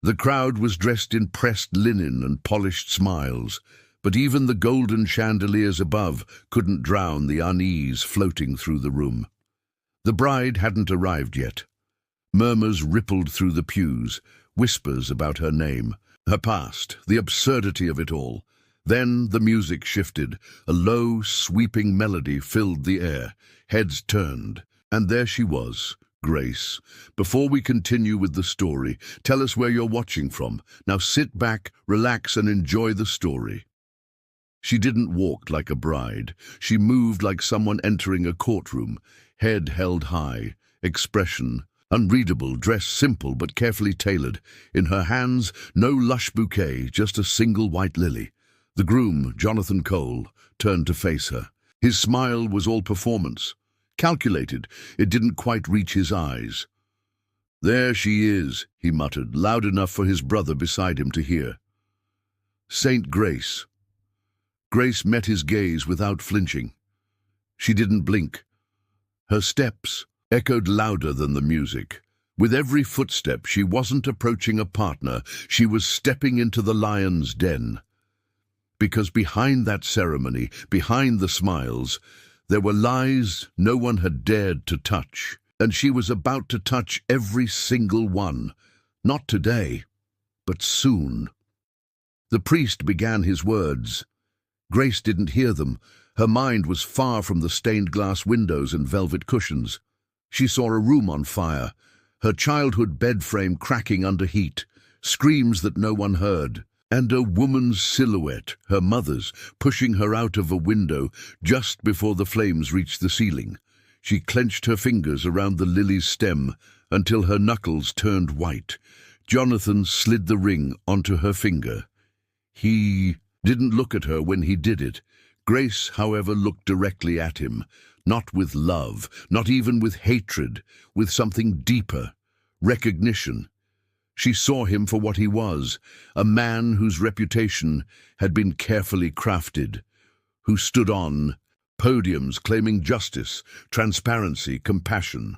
The crowd was dressed in pressed linen and polished smiles, but even the golden chandeliers above couldn't drown the unease floating through the room. The bride hadn't arrived yet. Murmurs rippled through the pews, whispers about her name, her past, the absurdity of it all. Then the music shifted. A low, sweeping melody filled the air. Heads turned, and there she was, Grace. Before we continue with the story, tell us where you're watching from. Now sit back, relax, and enjoy the story. She didn't walk like a bride. She moved like someone entering a courtroom, head held high, expression unreadable, dress simple but carefully tailored. In her hands, no lush bouquet, just a single white lily. The groom, Jonathan Cole, turned to face her. His smile was all performance. Calculated, it didn't quite reach his eyes. "There she is," he muttered, loud enough for his brother beside him to hear. "Saint Grace." Grace met his gaze without flinching. She didn't blink. Her steps echoed louder than the music. With every footstep, she wasn't approaching a partner, she was stepping into the lion's den. Because behind that ceremony, behind the smiles, there were lies no one had dared to touch, and she was about to touch every single one. Not today, but soon. The priest began his words. Grace didn't hear them. Her mind was far from the stained glass windows and velvet cushions. She saw a room on fire, her childhood bed frame cracking under heat, screams that no one heard, and a woman's silhouette, her mother's, pushing her out of a window just before the flames reached the ceiling. She clenched her fingers around the lily's stem until her knuckles turned white. Jonathan slid the ring onto her finger. He didn't look at her when he did it. Grace, however, looked directly at him, not with love, not even with hatred, with something deeper, recognition. She saw him for what he was, a man whose reputation had been carefully crafted, who stood on podiums claiming justice, transparency, compassion.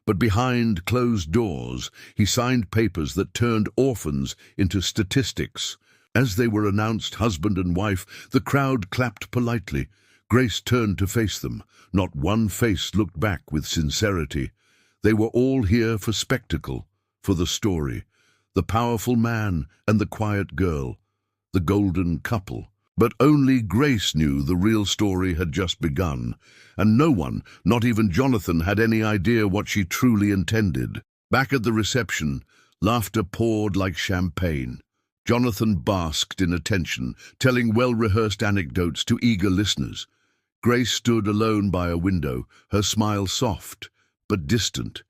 But behind closed doors, he signed papers that turned orphans into statistics. As they were announced husband and wife, the crowd clapped politely. Grace turned to face them. Not one face looked back with sincerity. They were all here for spectacle, for the story. The powerful man and the quiet girl, the golden couple. But only Grace knew the real story had just begun, and no one, not even Jonathan, had any idea what she truly intended. Back at the reception, laughter poured like champagne. Jonathan basked in attention, telling well-rehearsed anecdotes to eager listeners. Grace stood alone by a window, her smile soft but distant.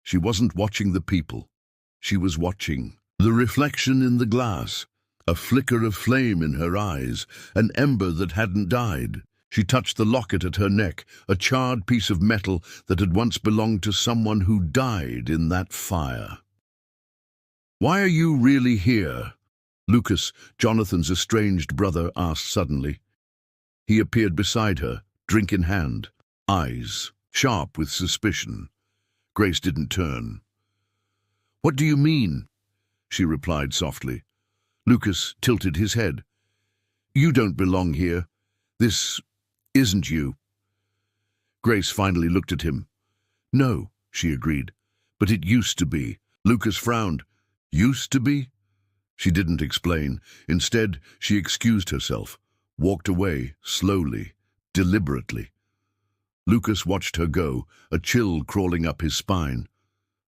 She wasn't watching the people. She was watching the reflection in the glass, a flicker of flame in her eyes, an ember that hadn't died. She touched the locket at her neck, a charred piece of metal that had once belonged to someone who died in that fire. "Why are you really here?" Lucas, Jonathan's estranged brother, asked suddenly. He appeared beside her, drink in hand, eyes sharp with suspicion. Grace didn't turn. "What do you mean?" she replied softly. Lucas tilted his head. "You don't belong here. This isn't you." Grace finally looked at him. "No," she agreed, "but it used to be." Lucas frowned. "Used to be?" She didn't explain. Instead, she excused herself, walked away, slowly, deliberately. Lucas watched her go, a chill crawling up his spine.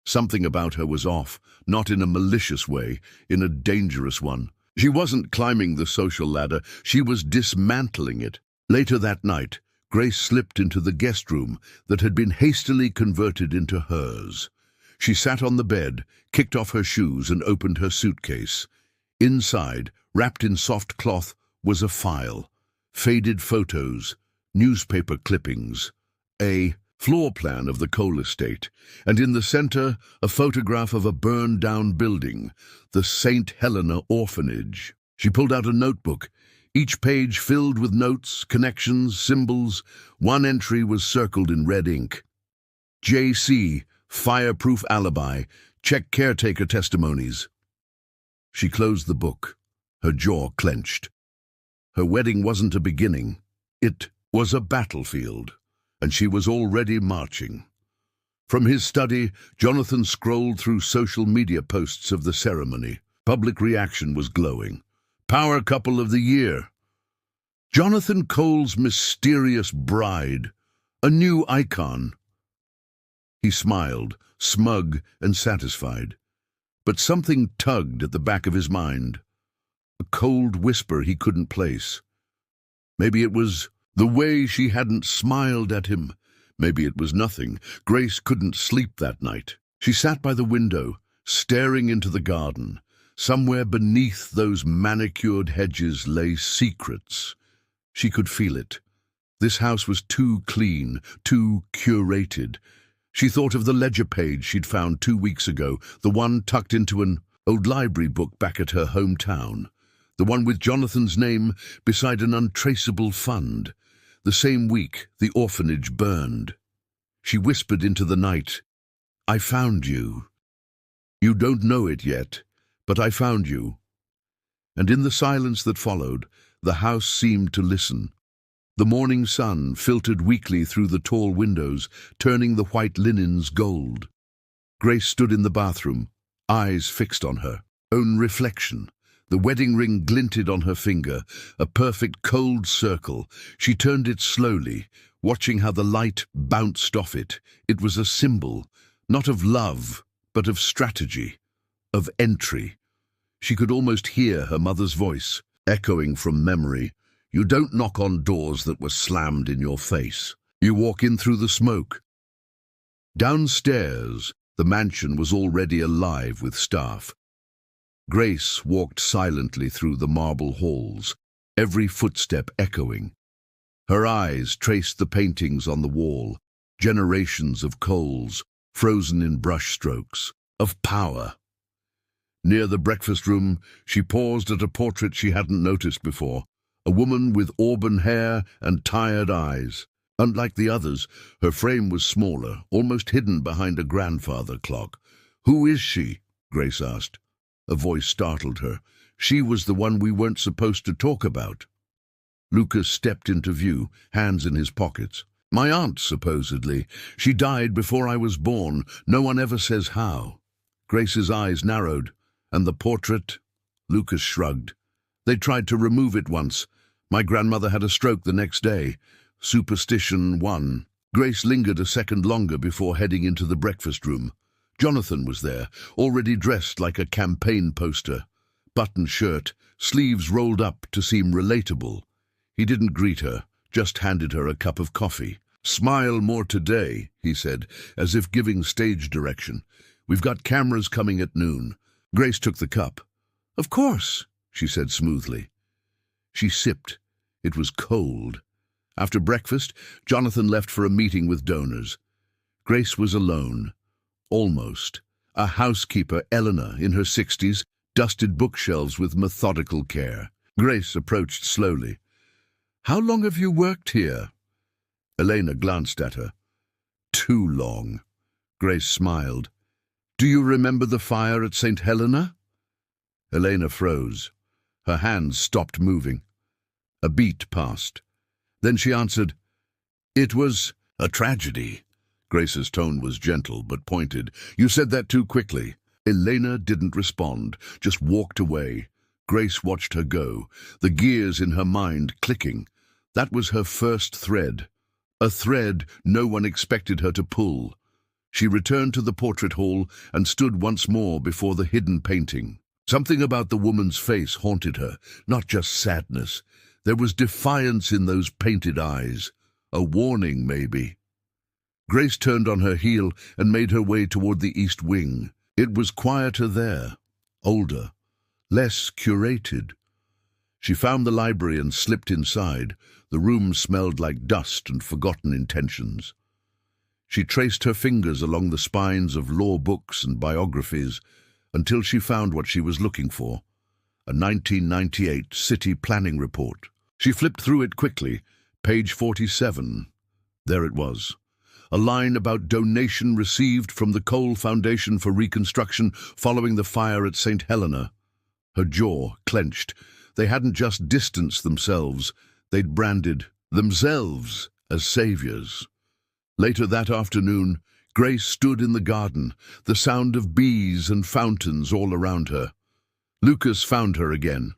Something about her was off, not in a malicious way, in a dangerous one. She wasn't climbing the social ladder, she was dismantling it. Later that night, Grace slipped into the guest room that had been hastily converted into hers. She sat on the bed, kicked off her shoes, and opened her suitcase. Inside, wrapped in soft cloth, was a file. Faded photos, newspaper clippings, a floor plan of the Cole estate, and in the center, a photograph of a burned-down building, the St. Helena Orphanage. She pulled out a notebook, each page filled with notes, connections, symbols. One entry was circled in red ink. "JC, fireproof alibi, check caretaker testimonies." She closed the book, her jaw clenched. Her wedding wasn't a beginning. It was a battlefield, and she was already marching. From his study, Jonathan scrolled through social media posts of the ceremony. Public reaction was glowing. Power couple of the year. Jonathan Cole's mysterious bride. A new icon. He smiled, smug and satisfied. But something tugged at the back of his mind. A cold whisper he couldn't place. Maybe it was the way she hadn't smiled at him. Maybe it was nothing. Grace couldn't sleep that night. She sat by the window, staring into the garden. Somewhere beneath those manicured hedges lay secrets. She could feel it. This house was too clean, too curated. She thought of the ledger page she'd found 2 weeks ago, the one tucked into an old library book back at her hometown. The one with Jonathan's name beside an untraceable fund. The same week, the orphanage burned. She whispered into the night, "I found you. You don't know it yet, but I found you." And in the silence that followed, the house seemed to listen. The morning sun filtered weakly through the tall windows, turning the white linens gold. Grace stood in the bathroom, eyes fixed on her own reflection. The wedding ring glinted on her finger, a perfect cold circle. She turned it slowly, watching how the light bounced off it. It was a symbol, not of love, but of strategy, of entry. She could almost hear her mother's voice, echoing from memory. "You don't knock on doors that were slammed in your face. You walk in through the smoke." Downstairs, the mansion was already alive with staff. Grace walked silently through the marble halls, every footstep echoing. Her eyes traced the paintings on the wall, generations of Coles, frozen in brushstrokes, of power. Near the breakfast room, she paused at a portrait she hadn't noticed before, a woman with auburn hair and tired eyes. Unlike the others, her frame was smaller, almost hidden behind a grandfather clock. "Who is she?" Grace asked. A voice startled her. "She was the one we weren't supposed to talk about." Lucas stepped into view, hands in his pockets. "My aunt, supposedly. She died before I was born. No one ever says how." Grace's eyes narrowed. "And the portrait?" Lucas shrugged. "They tried to remove it once. My grandmother had a stroke the next day. Superstition won." Grace lingered a second longer before heading into the breakfast room. Jonathan was there, already dressed like a campaign poster. Button shirt, sleeves rolled up to seem relatable. He didn't greet her, just handed her a cup of coffee. "Smile more today," he said, as if giving stage direction. "We've got cameras coming at noon." Grace took the cup. "Of course," she said smoothly. She sipped. It was cold. After breakfast, Jonathan left for a meeting with donors. Grace was alone. Almost. A housekeeper, Eleanor, in her 60s, dusted bookshelves with methodical care. Grace approached slowly. "How long have you worked here?" Elena glanced at her. "Too long." Grace smiled. "Do you remember the fire at St. Helena?" Elena froze. Her hands stopped moving. A beat passed. Then she answered, "It was a tragedy." Grace's tone was gentle but pointed. "You said that too quickly." Elena didn't respond, just walked away. Grace watched her go, the gears in her mind clicking. That was her first thread. A thread no one expected her to pull. She returned to the portrait hall and stood once more before the hidden painting. Something about the woman's face haunted her, not just sadness. There was defiance in those painted eyes. A warning, maybe. Grace turned on her heel and made her way toward the east wing. It was quieter there, older, less curated. She found the library and slipped inside. The room smelled like dust and forgotten intentions. She traced her fingers along the spines of law books and biographies until she found what she was looking for, a 1998 city planning report. She flipped through it quickly, page 47. There it was. A line about donation received from the Cole Foundation for Reconstruction following the fire at St. Helena. Her jaw clenched. They hadn't just distanced themselves, they'd branded themselves as saviors. Later that afternoon, Grace stood in the garden, the sound of bees and fountains all around her. Lucas found her again.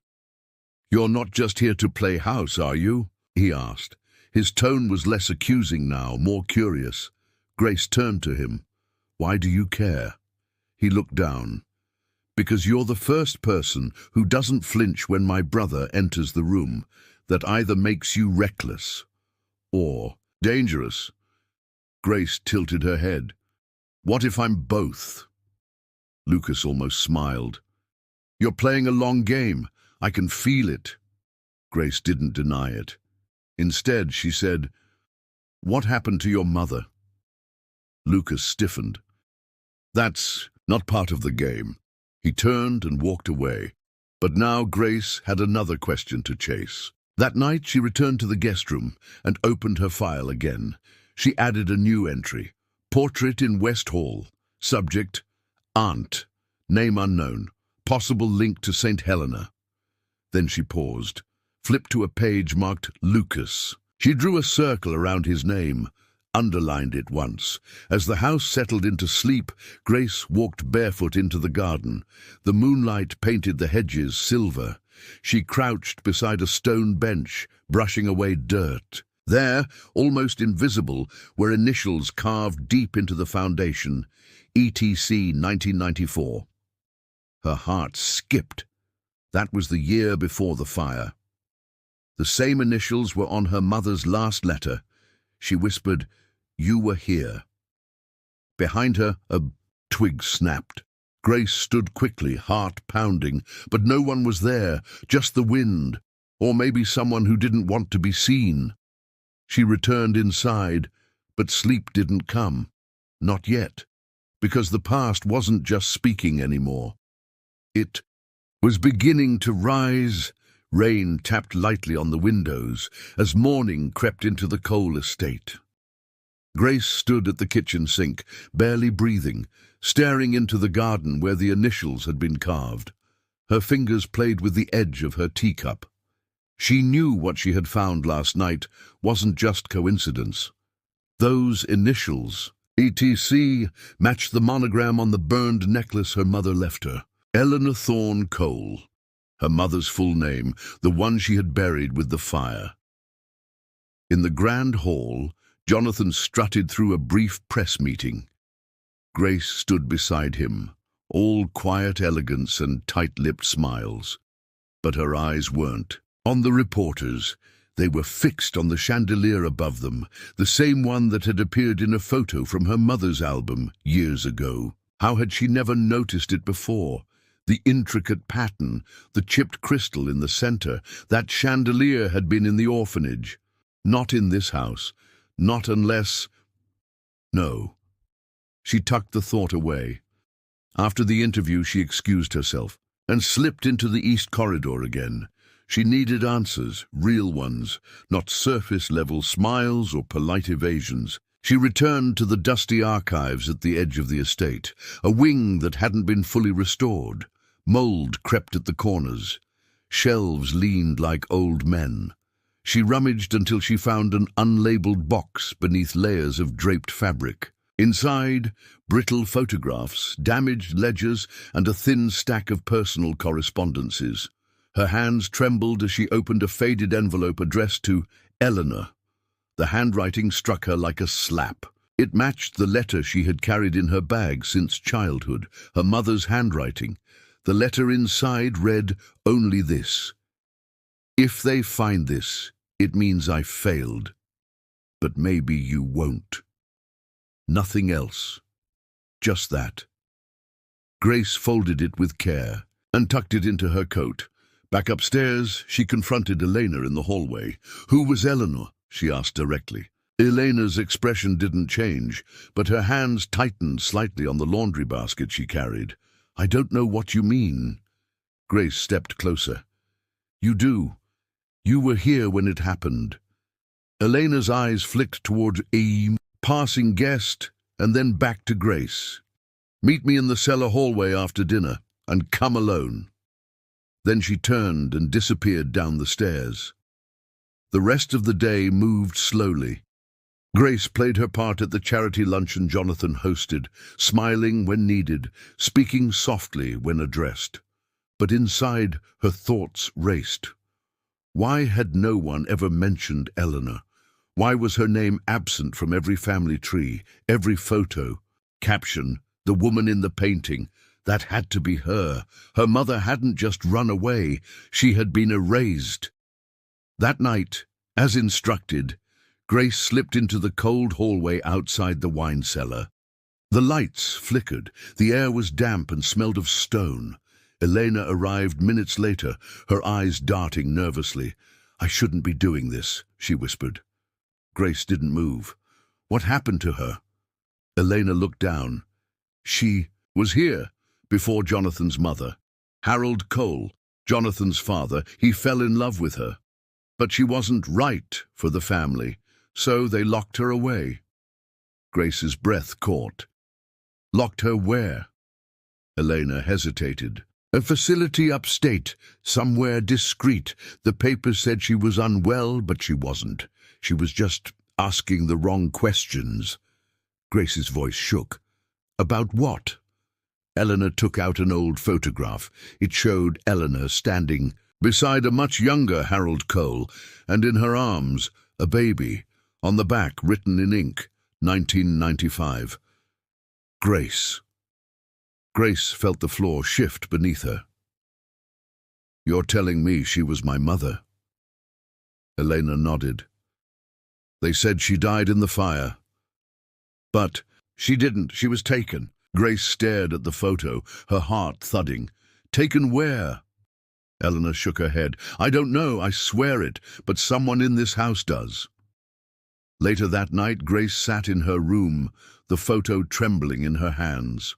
"You're not just here to play house, are you?" he asked. His tone was less accusing now, more curious. Grace turned to him. "Why do you care?" He looked down. "Because you're the first person who doesn't flinch when my brother enters the room. That either makes you reckless or dangerous." Grace tilted her head. "What if I'm both?" Lucas almost smiled. "You're playing a long game. I can feel it." Grace didn't deny it. Instead, she said, "What happened to your mother?" Lucas stiffened. "That's not part of the game." He turned and walked away. But now Grace had another question to chase. That night she returned to the guest room and opened her file again. She added a new entry. Portrait in West Hall. Subject, Aunt. Name unknown. Possible link to St. Helena. Then she paused, flipped to a page marked Lucas. She drew a circle around his name, underlined it once. As the house settled into sleep, Grace walked barefoot into the garden. The moonlight painted the hedges silver. She crouched beside a stone bench, brushing away dirt. There, almost invisible, were initials carved deep into the foundation, ETC 1994. Her heart skipped. That was the year before the fire. The same initials were on her mother's last letter. She whispered, "You were here." Behind her, a twig snapped. Grace stood quickly, heart pounding, but no one was there, just the wind, or maybe someone who didn't want to be seen. She returned inside, but sleep didn't come. Not yet, because the past wasn't just speaking anymore. It was beginning to rise. Rain tapped lightly on the windows as morning crept into the Cole estate. Grace stood at the kitchen sink, barely breathing, staring into the garden where the initials had been carved. Her fingers played with the edge of her teacup. She knew what she had found last night wasn't just coincidence. Those initials, ETC, matched the monogram on the burned necklace her mother left her. Eleanor Thorne Cole. Her mother's full name, the one she had buried with the fire. In the grand hall, Jonathan strutted through a brief press meeting. Grace stood beside him, all quiet elegance and tight-lipped smiles. But her eyes weren't on the reporters. They were fixed on the chandelier above them, the same one that had appeared in a photo from her mother's album years ago. How had she never noticed it before? The intricate pattern, the chipped crystal in the center, that chandelier had been in the orphanage. Not in this house. Not unless... No. She tucked the thought away. After the interview, she excused herself and slipped into the east corridor again. She needed answers, real ones, not surface-level smiles or polite evasions. She returned to the dusty archives at the edge of the estate, a wing that hadn't been fully restored. Mold crept at the corners. Shelves leaned like old men. She rummaged until she found an unlabeled box beneath layers of draped fabric. Inside, brittle photographs, damaged ledgers, and a thin stack of personal correspondences. Her hands trembled as she opened a faded envelope addressed to Eleanor. The handwriting struck her like a slap. It matched the letter she had carried in her bag since childhood, her mother's handwriting. The letter inside read only this: "If they find this, it means I failed. But maybe you won't." Nothing else. Just that. Grace folded it with care and tucked it into her coat. Back upstairs, she confronted Elena in the hallway. "Who was Eleanor?" she asked directly. Elena's expression didn't change, but her hands tightened slightly on the laundry basket she carried. "I don't know what you mean." Grace stepped closer. "You do. You were here when it happened." Elena's eyes flicked toward a passing guest and then back to Grace. "Meet me in the cellar hallway after dinner, and come alone." Then she turned and disappeared down the stairs. The rest of the day moved slowly. Grace played her part at the charity luncheon Jonathan hosted, smiling when needed, speaking softly when addressed. But inside, her thoughts raced. Why had no one ever mentioned Eleanor? Why was her name absent from every family tree, every photo? Caption, "The woman in the painting." That had to be her. Her mother hadn't just run away, she had been erased. That night, as instructed, Grace slipped into the cold hallway outside the wine cellar. The lights flickered, the air was damp and smelled of stone. Elena arrived minutes later, her eyes darting nervously. "I shouldn't be doing this," she whispered. Grace didn't move. What happened to her? Elena looked down. She was here, before Jonathan's mother. Harold Cole, Jonathan's father, he fell in love with her. But she wasn't right for the family, so they locked her away. Grace's breath caught. Locked her where? Elena hesitated. A facility upstate, somewhere discreet. The papers said she was unwell, but she wasn't. She was just asking the wrong questions. Grace's voice shook. About what? Eleanor took out an old photograph. It showed Eleanor standing beside a much younger Harold Cole, and in her arms, a baby. On the back, written in ink, 1995. Grace. Grace felt the floor shift beneath her. "You're telling me she was my mother?" Elena nodded. "They said she died in the fire." "But she didn't. She was taken." Grace stared at the photo, her heart thudding. "Taken where?" Eleanor shook her head. "I don't know, I swear it, but someone in this house does." Later that night, Grace sat in her room, the photo trembling in her hands.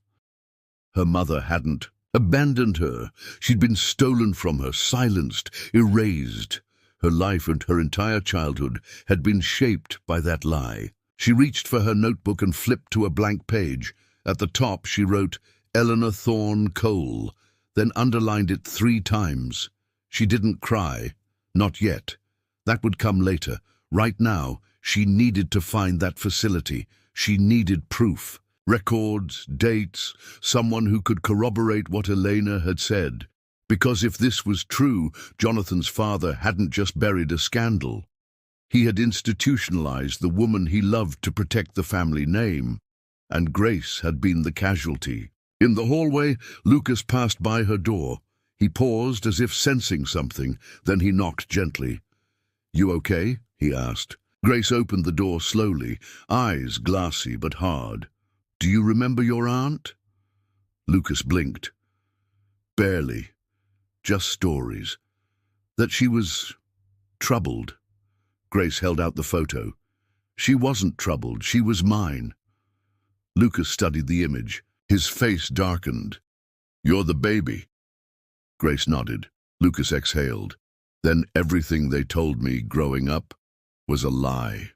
Her mother hadn't abandoned her. She'd been stolen from her, silenced, erased. Her life and her entire childhood had been shaped by that lie. She reached for her notebook and flipped to a blank page. At the top, she wrote, "Eleanor Thorne Cole," then underlined it 3 times. She didn't cry. Not yet. That would come later. Right now, she needed to find that facility. She needed proof. Records, dates, someone who could corroborate what Elena had said. Because if this was true, Jonathan's father hadn't just buried a scandal. He had institutionalized the woman he loved to protect the family name. And Grace had been the casualty. In the hallway, Lucas passed by her door. He paused as if sensing something, then he knocked gently. "You okay?" he asked. Grace opened the door slowly, eyes glassy but hard. "Do you remember your aunt?" Lucas blinked. "Barely. Just stories. That she was troubled." Grace held out the photo. "She wasn't troubled. She was mine." Lucas studied the image. His face darkened. "You're the baby." Grace nodded. Lucas exhaled. Then everything they told me growing up was a lie.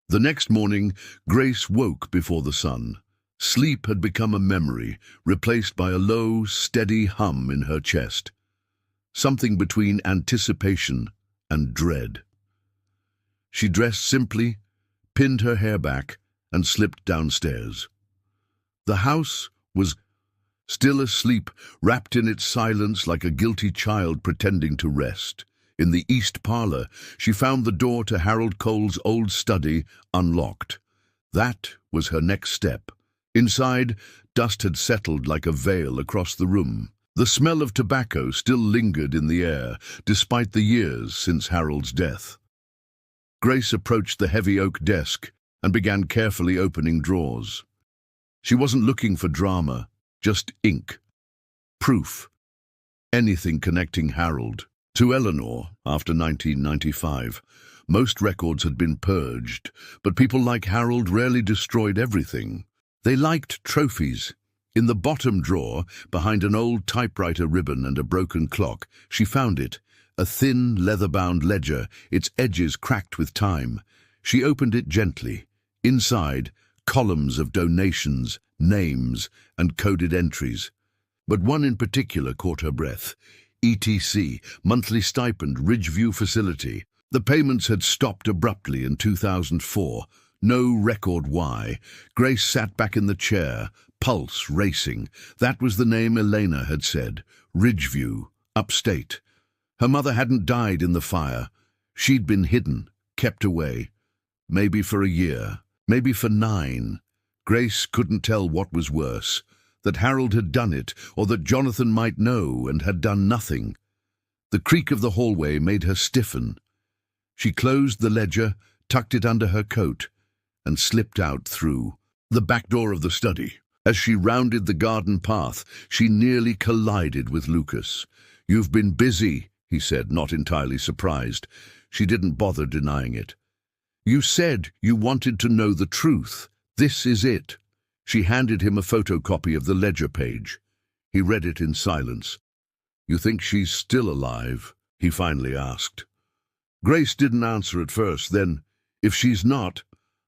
The next morning, Grace woke before the sun. Sleep had become a memory, replaced by a low, steady hum in her chest. Something between anticipation and dread. She dressed simply, pinned her hair back, and slipped downstairs. The house was still asleep, wrapped in its silence like a guilty child pretending to rest. In the east parlor, she found the door to Harold Cole's old study unlocked. That was her next step. Inside, dust had settled like a veil across the room. The smell of tobacco still lingered in the air, despite the years since Harold's death. Grace approached the heavy oak desk and began carefully opening drawers. She wasn't looking for drama, just ink. Proof. Anything connecting Harold to Eleanor after 1995. Most records had been purged, but people like Harold rarely destroyed everything. They liked trophies. In the bottom drawer, behind an old typewriter ribbon and a broken clock, she found it, a thin, leather-bound ledger, its edges cracked with time. She opened it gently. Inside, columns of donations, names, and coded entries. But one in particular caught her breath. ETC, monthly stipend, Ridgeview facility. The payments had stopped abruptly in 2004. No record why. Grace sat back in the chair, pulse racing. That was the name Elena had said. Ridgeview, upstate. Her mother hadn't died in the fire. She'd been hidden, kept away. Maybe for a year, maybe for 9. Grace couldn't tell what was worse, that Harold had done it, or that Jonathan might know and had done nothing. The creak of the hallway made her stiffen. She closed the ledger, tucked it under her coat, and slipped out through the back door of the study. As she rounded the garden path, she nearly collided with Lucas. "You've been busy," he said, not entirely surprised. She didn't bother denying it. "You said you wanted to know the truth. This is it." She handed him a photocopy of the ledger page. He read it in silence. "You think she's still alive?" he finally asked. Grace didn't answer at first. Then, "If she's not,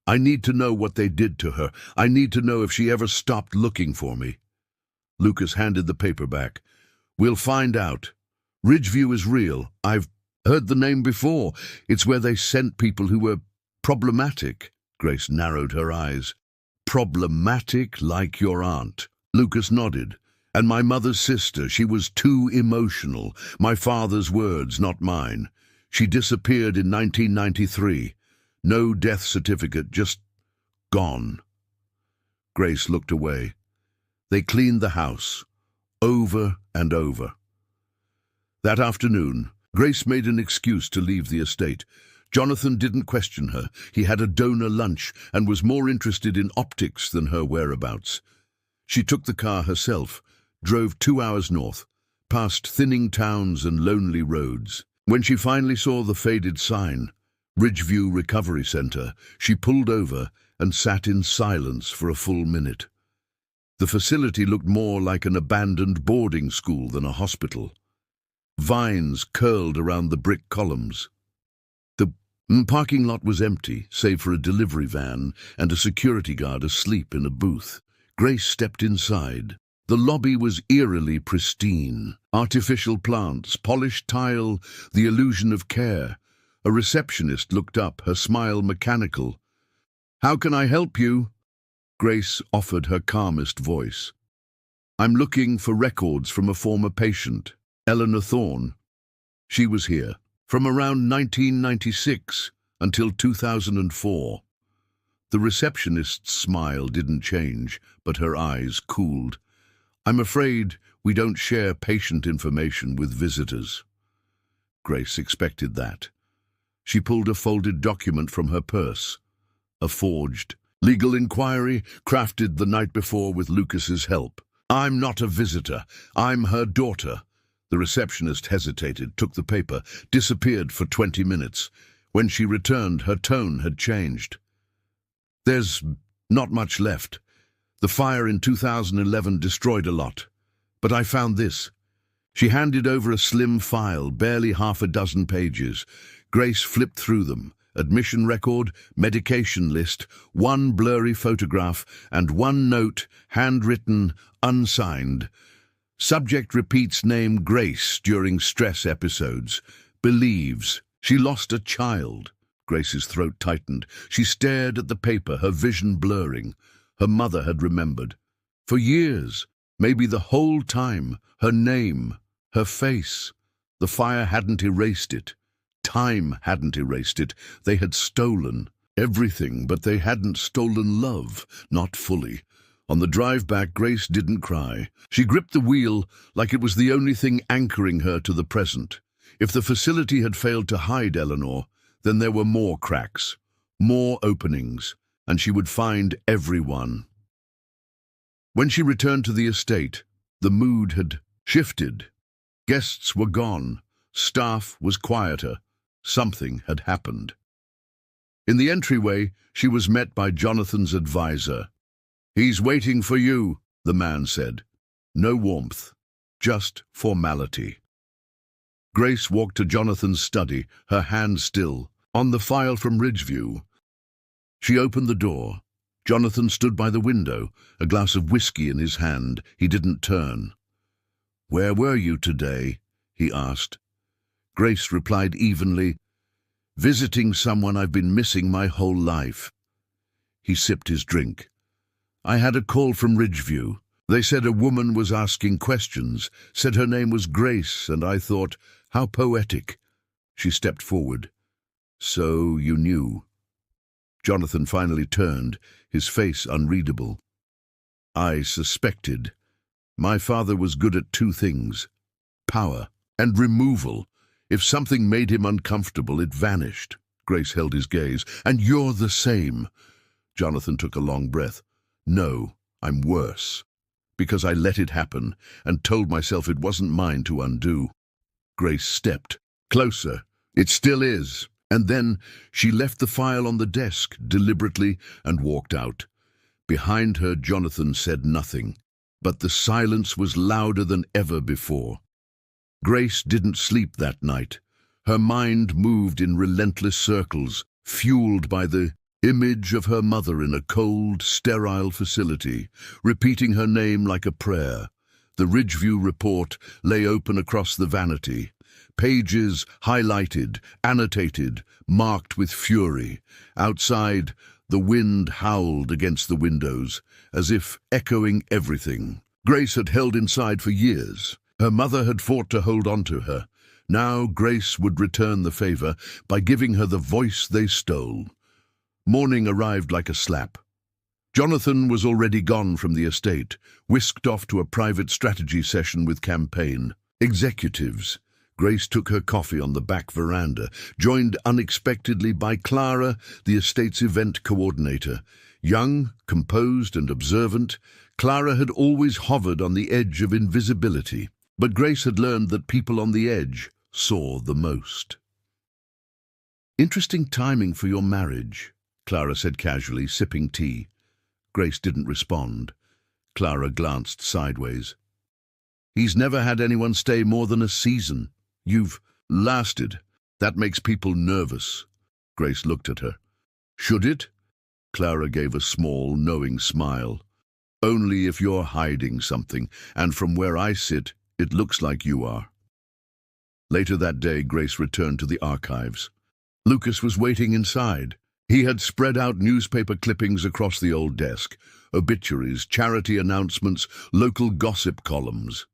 I need to know what they did to her. I need to know if she ever stopped looking for me." Lucas handed the paper back. "We'll find out. Ridgeview is real. I've heard the name before. It's where they sent people who were problematic." Grace narrowed her eyes. "Problematic like your aunt?" Lucas nodded. "And my mother's sister, she was too emotional. My father's words, not mine. She disappeared in 1993. No death certificate, just gone." Grace looked away. They cleaned the house, over and over. That afternoon, Grace made an excuse to leave the estate. Jonathan didn't question her. He had a donor lunch and was more interested in optics than her whereabouts. She took the car herself, drove 2 hours north, past thinning towns and lonely roads. When she finally saw the faded sign, Ridgeview Recovery Center, she pulled over and sat in silence for a full minute. The facility looked more like an abandoned boarding school than a hospital. Vines curled around the brick columns. The parking lot was empty, save for a delivery van and a security guard asleep in a booth. Grace stepped inside. The lobby was eerily pristine. Artificial plants, polished tile, the illusion of care. A receptionist looked up, her smile mechanical. "How can I help you?" Grace offered her calmest voice. "I'm looking for records from a former patient, Eleanor Thorne. She was here from around 1996 until 2004. The receptionist's smile didn't change, but her eyes cooled. "I'm afraid we don't share patient information with visitors." Grace expected that. She pulled a folded document from her purse. A forged legal inquiry crafted the night before with Lucas's help. "I'm not a visitor. I'm her daughter." The receptionist hesitated, took the paper, disappeared for 20 minutes. When she returned, her tone had changed. "There's not much left. The fire in 2011 destroyed a lot. But I found this." She handed over a slim file, barely half a dozen pages. Grace flipped through them. Admission record, medication list, one blurry photograph, and one note, handwritten, unsigned. Subject repeats name Grace during stress episodes. Believes she lost a child. Grace's throat tightened. She stared at the paper, her vision blurring. Her mother had remembered. For years, maybe the whole time, her name, her face. The fire hadn't erased it. Time hadn't erased it. They had stolen everything, but they hadn't stolen love, not fully. On the drive back, Grace didn't cry. She gripped the wheel like it was the only thing anchoring her to the present. If the facility had failed to hide Eleanor, then there were more cracks, more openings, and she would find everyone. When she returned to the estate, the mood had shifted. Guests were gone. Staff was quieter. Something had happened. In the entryway, she was met by Jonathan's advisor. "He's waiting for you," the man said. No warmth, just formality. Grace walked to Jonathan's study, her hand still, on the file from Ridgeview. She opened the door. Jonathan stood by the window, a glass of whiskey in his hand. He didn't turn. "Where were you today?" he asked. Grace replied evenly, "Visiting someone I've been missing my whole life." He sipped his drink. "I had a call from Ridgeview. They said a woman was asking questions, said her name was Grace, and I thought, how poetic." She stepped forward. "So you knew?" Jonathan finally turned, his face unreadable. "I suspected. My father was good at two things: power and removal. If something made him uncomfortable, it vanished." Grace held his gaze. "And you're the same." Jonathan took a long breath. "No, I'm worse. Because I let it happen and told myself it wasn't mine to undo." Grace stepped closer. "It still is." And then she left the file on the desk deliberately and walked out. Behind her, Jonathan said nothing, but the silence was louder than ever before. Grace didn't sleep that night. Her mind moved in relentless circles, fueled by the image of her mother in a cold, sterile facility, repeating her name like a prayer. The Ridgeview report lay open across the vanity, pages highlighted, annotated, marked with fury. Outside, the wind howled against the windows, as if echoing everything. Grace had held inside for years. Her mother had fought to hold on to her. Now Grace would return the favor by giving her the voice they stole. Morning arrived like a slap. Jonathan was already gone from the estate, whisked off to a private strategy session with campaign executives. Grace took her coffee on the back veranda, joined unexpectedly by Clara, the estate's event coordinator. Young, composed and observant, Clara had always hovered on the edge of invisibility, but Grace had learned that people on the edge saw the most. "Interesting timing for your marriage," Clara said casually, sipping tea. Grace didn't respond. Clara glanced sideways. "He's never had anyone stay more than a season. You've lasted. That makes people nervous." Grace looked at her. "Should it?" Clara gave a small, knowing smile. "Only if you're hiding something, and from where I sit, it looks like you are." Later that day, Grace returned to the archives. Lucas was waiting inside. He had spread out newspaper clippings across the old desk, obituaries, charity announcements, local gossip columns.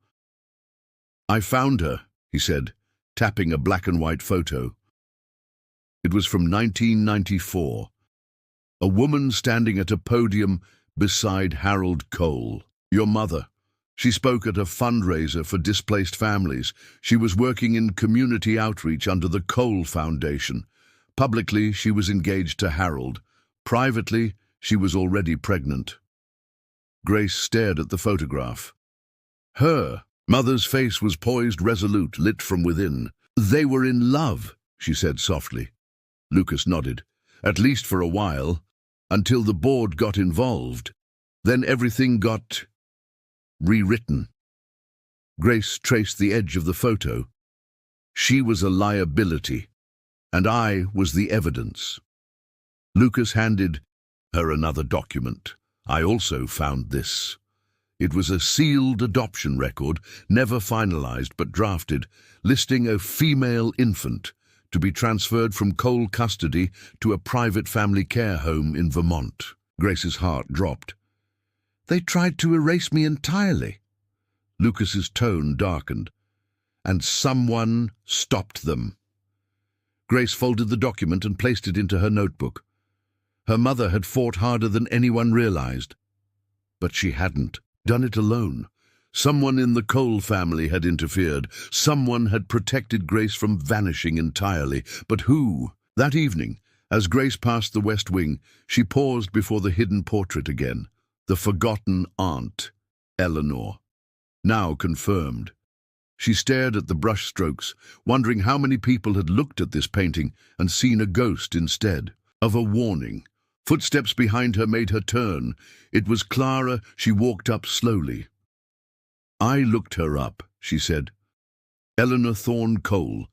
"I found her," he said, tapping a black-and-white photo. It was from 1994. A woman standing at a podium beside Harold Cole. "Your mother. She spoke at a fundraiser for displaced families. She was working in community outreach under the Cole Foundation. Publicly, she was engaged to Harold. Privately, she was already pregnant." Grace stared at the photograph. Her mother's face was poised, resolute, lit from within. "They were in love," she said softly. Lucas nodded. "At least for a while, until the board got involved. Then everything got rewritten." Grace traced the edge of the photo. "She was a liability, and I was the evidence." Lucas handed her another document. "I also found this." It was a sealed adoption record, never finalized but drafted, listing a female infant to be transferred from Cole custody to a private family care home in Vermont. Grace's heart dropped. "They tried to erase me entirely." Lucas's tone darkened. "And someone stopped them." Grace folded the document and placed it into her notebook. Her mother had fought harder than anyone realized. But she hadn't done it alone. Someone in the Cole family had interfered. Someone had protected Grace from vanishing entirely. But who? That evening, as Grace passed the West Wing, she paused before the hidden portrait again. The forgotten aunt, Eleanor. Now confirmed. She stared at the brushstrokes, wondering how many people had looked at this painting and seen a ghost instead of a warning. Footsteps behind her made her turn. It was Clara. She walked up slowly. "I looked her up," she said. "Eleanor Thorne Cole.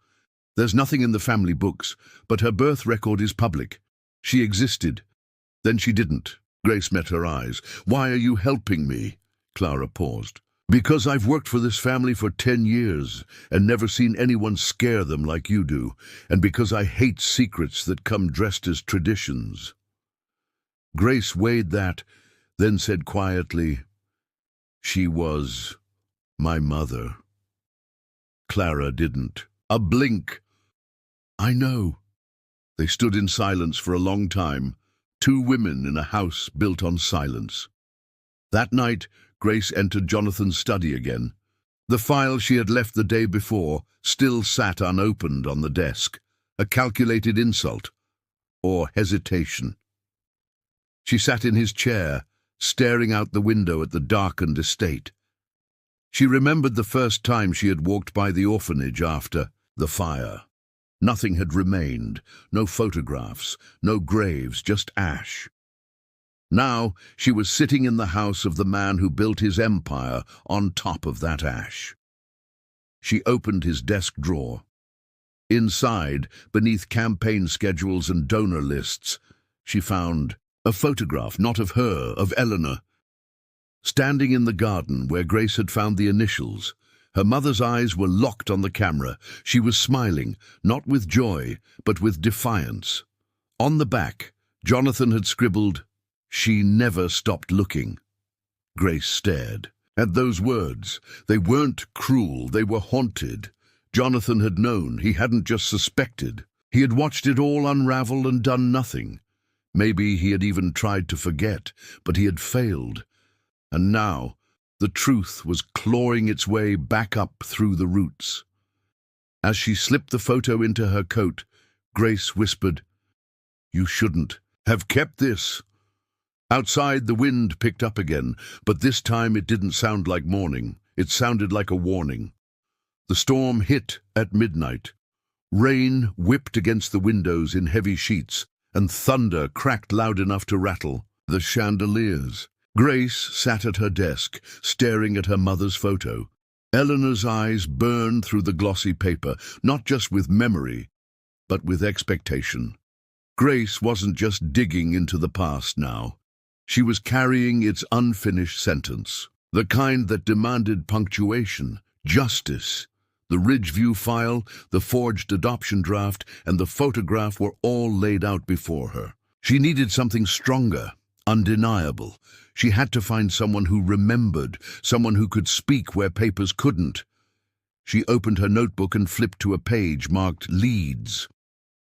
There's nothing in the family books, but her birth record is public. She existed. Then she didn't." Grace met her eyes. "Why are you helping me?" Clara paused. Because I've worked for this family for 10 years and never seen anyone scare them like you do, and because I hate secrets that come dressed as traditions." Grace weighed that, then said quietly, "She was my mother." Clara didn't. A blink. "I know." They stood in silence for a long time, two women in a house built on silence. That night, Grace entered Jonathan's study again. The file she had left the day before still sat unopened on the desk, a calculated insult or hesitation. She sat in his chair, staring out the window at the darkened estate. She remembered the first time she had walked by the orphanage after the fire. Nothing had remained, no photographs, no graves, just ash. Now she was sitting in the house of the man who built his empire on top of that ash. She opened his desk drawer. Inside, beneath campaign schedules and donor lists, she found a photograph, not of her, of Eleanor. Standing in the garden where Grace had found the initials, her mother's eyes were locked on the camera. She was smiling, not with joy, but with defiance. On the back, Jonathan had scribbled, "She never stopped looking." Grace stared. At those words, they weren't cruel, they were haunted. Jonathan had known, he hadn't just suspected. He had watched it all unravel and done nothing. Maybe he had even tried to forget, but he had failed. And now, the truth was clawing its way back up through the roots. As she slipped the photo into her coat, Grace whispered, "You shouldn't have kept this." Outside, the wind picked up again, but this time it didn't sound like morning. It sounded like a warning. The storm hit at midnight. Rain whipped against the windows in heavy sheets, and thunder cracked loud enough to rattle the chandeliers. Grace sat at her desk, staring at her mother's photo. Eleanor's eyes burned through the glossy paper, not just with memory, but with expectation. Grace wasn't just digging into the past now. She was carrying its unfinished sentence, the kind that demanded punctuation, justice. The Ridgeview file, the forged adoption draft, and the photograph were all laid out before her. She needed something stronger, undeniable. She had to find someone who remembered, someone who could speak where papers couldn't. She opened her notebook and flipped to a page marked Leads.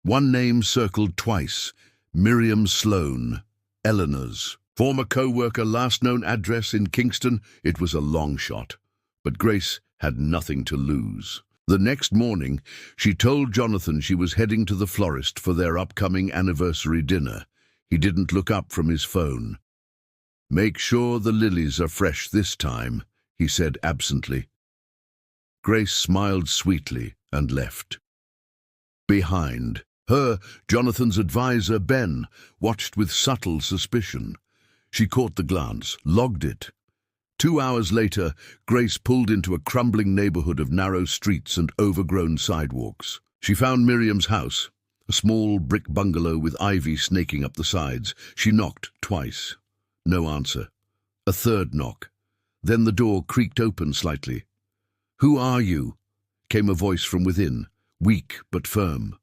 One name circled twice, Miriam Sloane, Eleanor's. Former co-worker, last known address in Kingston. It was a long shot, but Grace had nothing to lose. The next morning, she told Jonathan she was heading to the florist for their upcoming anniversary dinner. He didn't look up from his phone. "Make sure the lilies are fresh this time," he said absently. Grace smiled sweetly and left. Behind her, Jonathan's advisor, Ben, watched with subtle suspicion. She caught the glance, logged it. 2 hours later, Grace pulled into a crumbling neighborhood of narrow streets and overgrown sidewalks. She found Miriam's house, a small brick bungalow with ivy snaking up the sides. She knocked twice. No answer. A third knock. Then the door creaked open slightly. "Who are you?" came a voice from within, weak but firm.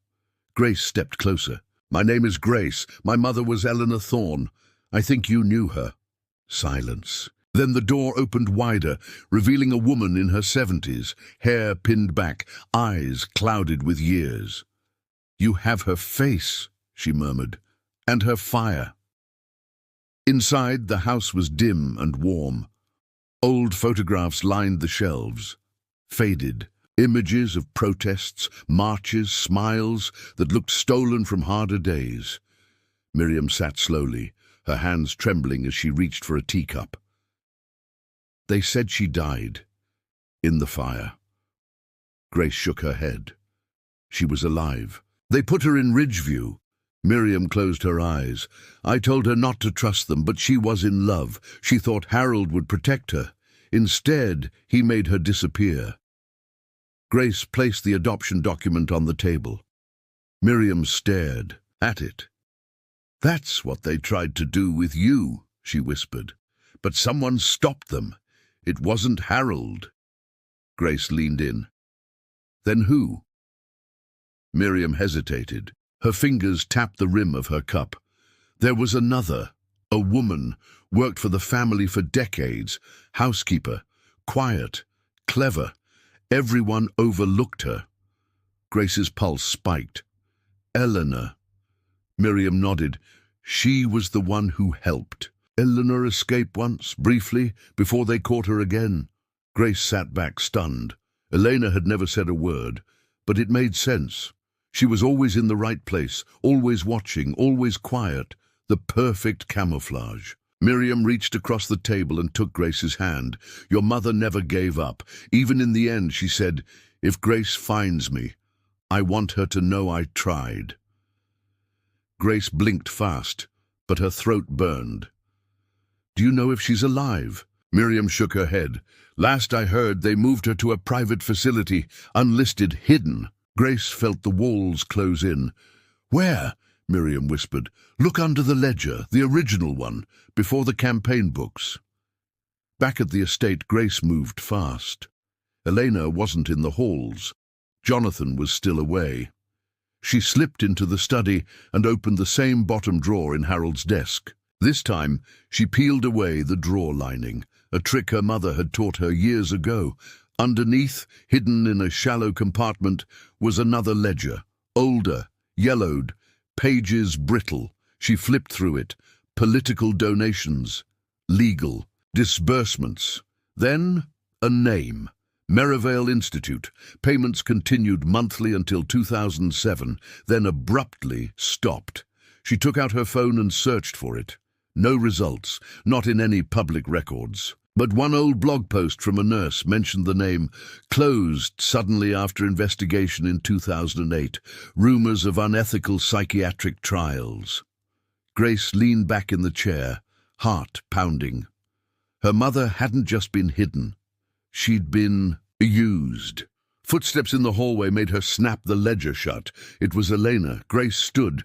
Grace stepped closer. "My name is Grace. My mother was Eleanor Thorne. I think you knew her." Silence. Then the door opened wider, revealing a woman in her 70s, hair pinned back, eyes clouded with years. "You have her face," she murmured, "and her fire." Inside, the house was dim and warm. Old photographs lined the shelves. Faded. Images of protests, marches, smiles that looked stolen from harder days. Miriam sat slowly, her hands trembling as she reached for a teacup. "They said she died. In the fire." Grace shook her head. She was alive. "They put her in Ridgeview." Miriam closed her eyes. "I told her not to trust them, but she was in love. She thought Harold would protect her. Instead, he made her disappear." Grace placed the adoption document on the table. Miriam stared at it. "That's what they tried to do with you," she whispered. "But someone stopped them. It wasn't Harold. Grace leaned in. Then who? Miriam hesitated. Her fingers tapped the rim of her cup. There was another, a woman, worked for the family for decades, housekeeper, quiet, clever. Everyone overlooked her. Grace's pulse spiked. Eleanor. Miriam nodded. She was the one who helped. Eleanor escaped once, briefly, before they caught her again. Grace sat back, stunned. Elena had never said a word, but it made sense. She was always in the right place, always watching, always quiet. The perfect camouflage. Miriam reached across the table and took Grace's hand. Your mother never gave up. Even in the end, she said, if Grace finds me, I want her to know I tried. Grace blinked fast, but her throat burned. Do you know if she's alive? Miriam shook her head. Last I heard, they moved her to a private facility, unlisted, hidden. Grace felt the walls close in. Where? Miriam whispered. Look under the ledger, the original one, before the campaign books. Back at the estate, Grace moved fast. Elena wasn't in the halls. Jonathan was still away. She slipped into the study and opened the same bottom drawer in Harold's desk. This time, she peeled away the drawer lining, a trick her mother had taught her years ago. Underneath, hidden in a shallow compartment, was another ledger, older, yellowed, pages brittle. She flipped through it. Political donations, legal, disbursements. Then, a name. Merivale Institute. Payments continued monthly until 2007, then abruptly stopped. She took out her phone and searched for it. No results, not in any public records. But one old blog post from a nurse mentioned the name, closed suddenly after investigation in 2008, rumors of unethical psychiatric trials. Grace leaned back in the chair, heart pounding. Her mother hadn't just been hidden. She'd been used. Footsteps in the hallway made her snap the ledger shut. It was Elena. Grace stood.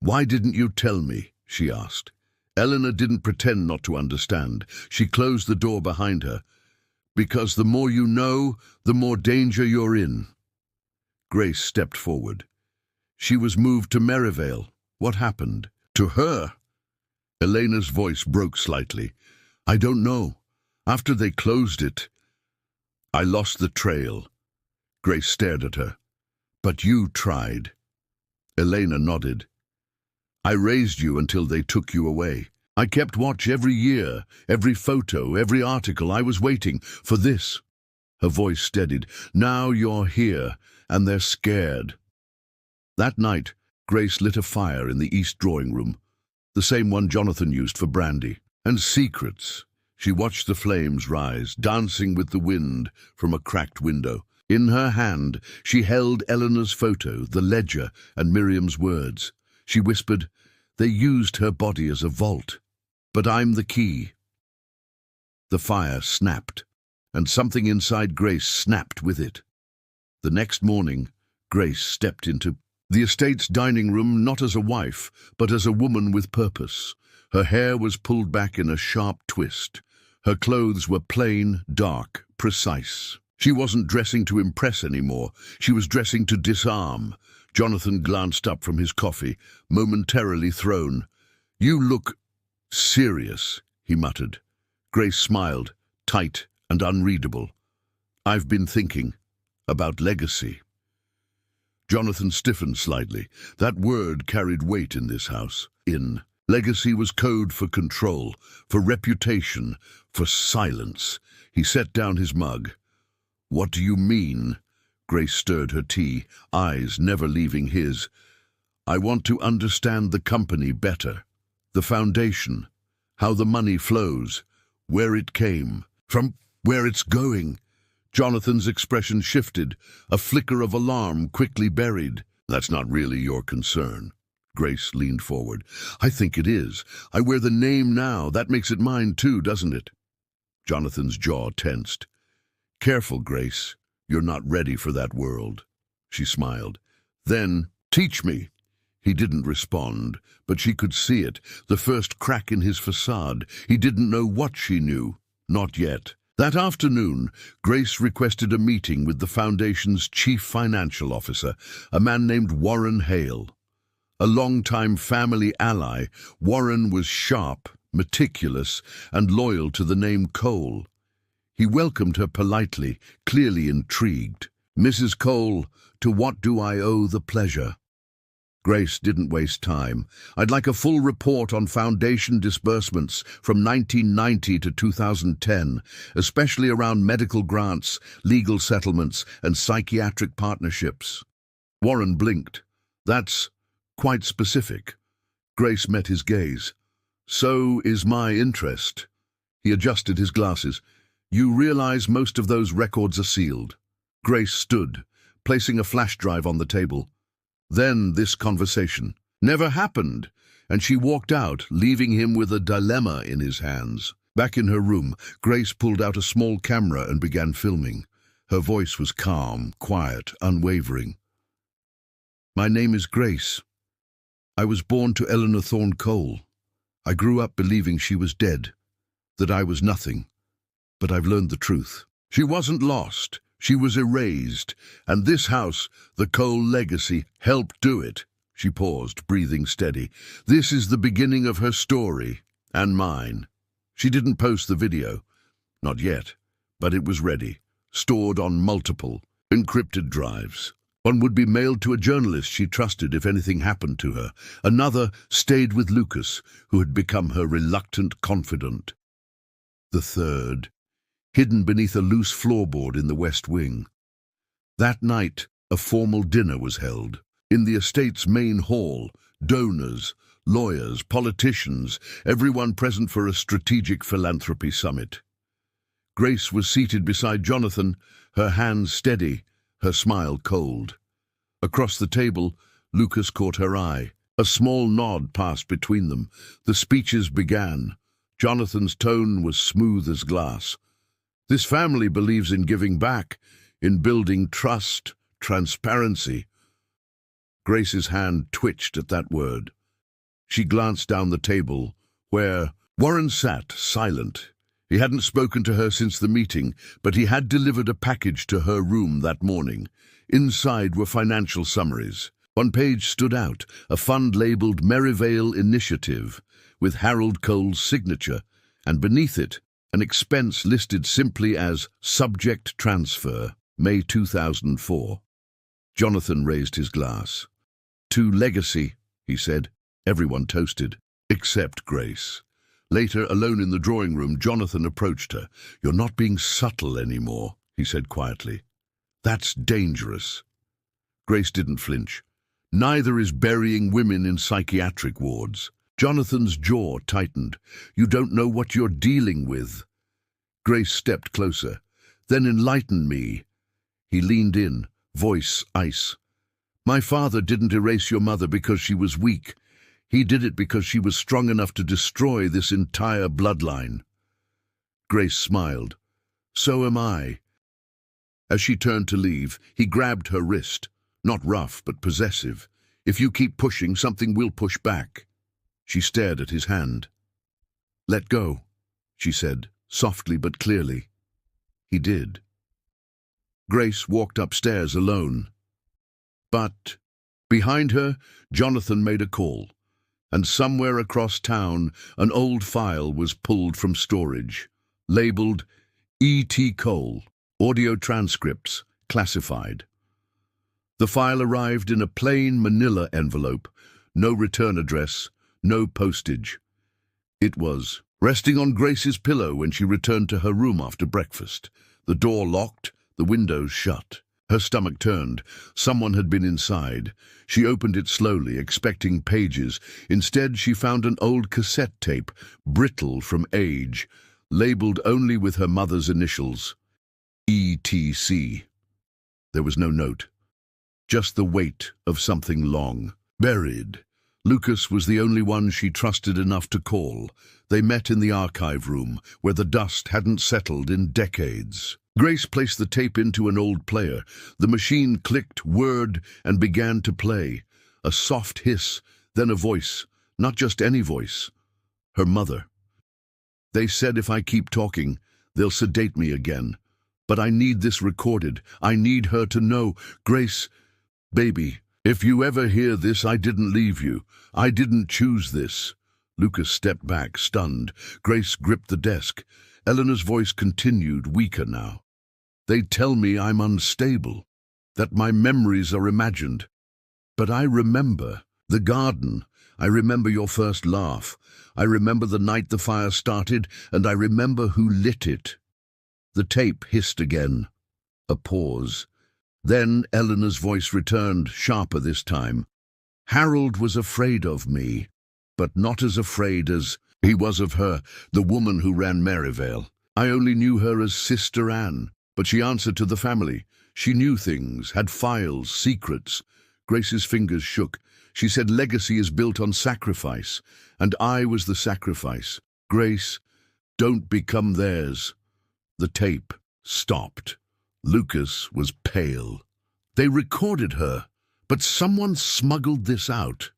Why didn't you tell me? She asked. Eleanor didn't pretend not to understand. She closed the door behind her. Because the more you know, the more danger you're in. Grace stepped forward. She was moved to Merivale. What happened? To her? Elena's voice broke slightly. I don't know. After they closed it, I lost the trail. Grace stared at her. But you tried. Elena nodded. I raised you until they took you away. I kept watch every year, every photo, every article. I was waiting for this. Her voice steadied. Now you're here, and they're scared. That night, Grace lit a fire in the east drawing room, the same one Jonathan used for brandy. And secrets. She watched the flames rise, dancing with the wind from a cracked window. In her hand, she held Eleanor's photo, the ledger, and Miriam's words. She whispered, they used her body as a vault, but I'm the key. The fire snapped, and something inside Grace snapped with it. The next morning, Grace stepped into the estate's dining room not as a wife, but as a woman with purpose. Her hair was pulled back in a sharp twist. Her clothes were plain, dark, precise. She wasn't dressing to impress anymore. She was dressing to disarm. Jonathan glanced up from his coffee, momentarily thrown. You look serious, he muttered. Grace smiled, tight and unreadable. I've been thinking about legacy. Jonathan stiffened slightly. That word carried weight in this house. Legacy was code for control, for reputation, for silence. He set down his mug. What do you mean? Grace stirred her tea, eyes never leaving his. I want to understand the company better. The foundation, how the money flows, where it came, from where it's going. Jonathan's expression shifted, a flicker of alarm quickly buried. That's not really your concern. Grace leaned forward. I think it is. I wear the name now. That makes it mine too, doesn't it? Jonathan's jaw tensed. Careful, Grace. You're not ready for that world. She smiled. Then, teach me. He didn't respond, but she could see it, the first crack in his facade. He didn't know what she knew. Not yet. That afternoon, Grace requested a meeting with the Foundation's chief financial officer, a man named Warren Hale. A long-time family ally, Warren was sharp, meticulous, and loyal to the name Cole. He welcomed her politely, clearly intrigued. "Mrs. Cole, to what do I owe the pleasure?" Grace didn't waste time. "I'd like a full report on Foundation disbursements from 1990 to 2010, especially around medical grants, legal settlements, and psychiatric partnerships." Warren blinked. "That's quite specific." Grace met his gaze. "So is my interest." He adjusted his glasses. "You realize most of those records are sealed." Grace stood, placing a flash drive on the table. "Then this conversation never happened," and she walked out, leaving him with a dilemma in his hands. Back in her room, Grace pulled out a small camera and began filming. Her voice was calm, quiet, unwavering. "My name is Grace. I was born to Eleanor Thorne Cole. I grew up believing she was dead, that I was nothing. But I've learned the truth. She wasn't lost. She was erased, and this house, the Cole legacy, helped do it." She paused, breathing steady. "This is the beginning of her story, and mine." She didn't post the video. Not yet, but it was ready, stored on multiple, encrypted drives. One would be mailed to a journalist she trusted if anything happened to her. Another stayed with Lucas, who had become her reluctant confidant. The third, hidden beneath a loose floorboard in the West Wing. That night, a formal dinner was held. In the estate's main hall, donors, lawyers, politicians, everyone present for a strategic philanthropy summit. Grace was seated beside Jonathan, her hands steady, her smile cold. Across the table, Lucas caught her eye. A small nod passed between them. The speeches began. Jonathan's tone was smooth as glass. "This family believes in giving back, in building trust, transparency." Grace's hand twitched at that word. She glanced down the table, where Warren sat, silent. He hadn't spoken to her since the meeting, but he had delivered a package to her room that morning. Inside were financial summaries. One page stood out, a fund labeled Merivale Initiative, with Harold Cole's signature, and beneath it, an expense listed simply as Subject Transfer, May 2004. Jonathan raised his glass. "To legacy," he said. Everyone toasted, except Grace. Later, alone in the drawing room, Jonathan approached her. "You're not being subtle anymore," he said quietly. "That's dangerous." Grace didn't flinch. "Neither is burying women in psychiatric wards." Jonathan's jaw tightened. "You don't know what you're dealing with." Grace stepped closer. "Then enlighten me." He leaned in, voice ice. "My father didn't erase your mother because she was weak. He did it because she was strong enough to destroy this entire bloodline." Grace smiled. "So am I." As she turned to leave, he grabbed her wrist. Not rough, but possessive. "If you keep pushing, something will push back." She stared at his hand. "Let go," she said, softly but clearly. He did. Grace walked upstairs alone. But behind her, Jonathan made a call, and somewhere across town, an old file was pulled from storage, labeled E.T. Cole, audio transcripts, classified. The file arrived in a plain manila envelope, no return address, no postage. It was resting on Grace's pillow when she returned to her room after breakfast. The door locked, the windows shut. Her stomach turned. Someone had been inside. She opened it slowly, expecting pages. Instead, she found an old cassette tape, brittle from age, labeled only with her mother's initials, ETC. There was no note, just the weight of something long, buried. Lucas was the only one she trusted enough to call. They met in the archive room, where the dust hadn't settled in decades. Grace placed the tape into an old player. The machine clicked, whirred, and began to play. A soft hiss, then a voice, not just any voice. Her mother. "They said if I keep talking, They'll sedate me again. But I need this recorded. I need her to know. Grace, baby, if you ever hear this, I didn't leave you. I didn't choose this." Lucas stepped back, stunned. Grace gripped the desk. Eleanor's voice continued, weaker now. "They tell me I'm unstable, that my memories are imagined. But I remember the garden. I remember your first laugh. I remember the night the fire started, and I remember who lit it." The tape hissed again. A pause. Then Eleanor's voice returned, sharper this time. "Harold was afraid of me, but not as afraid as he was of her, the woman who ran Maryvale. I only knew her as Sister Anne, but she answered to the family. She knew things, had files, secrets." Grace's fingers shook. She said legacy is built on sacrifice, and I was the sacrifice. Grace, don't become theirs. The tape stopped. Lucas was pale. They recorded her, but someone smuggled this out.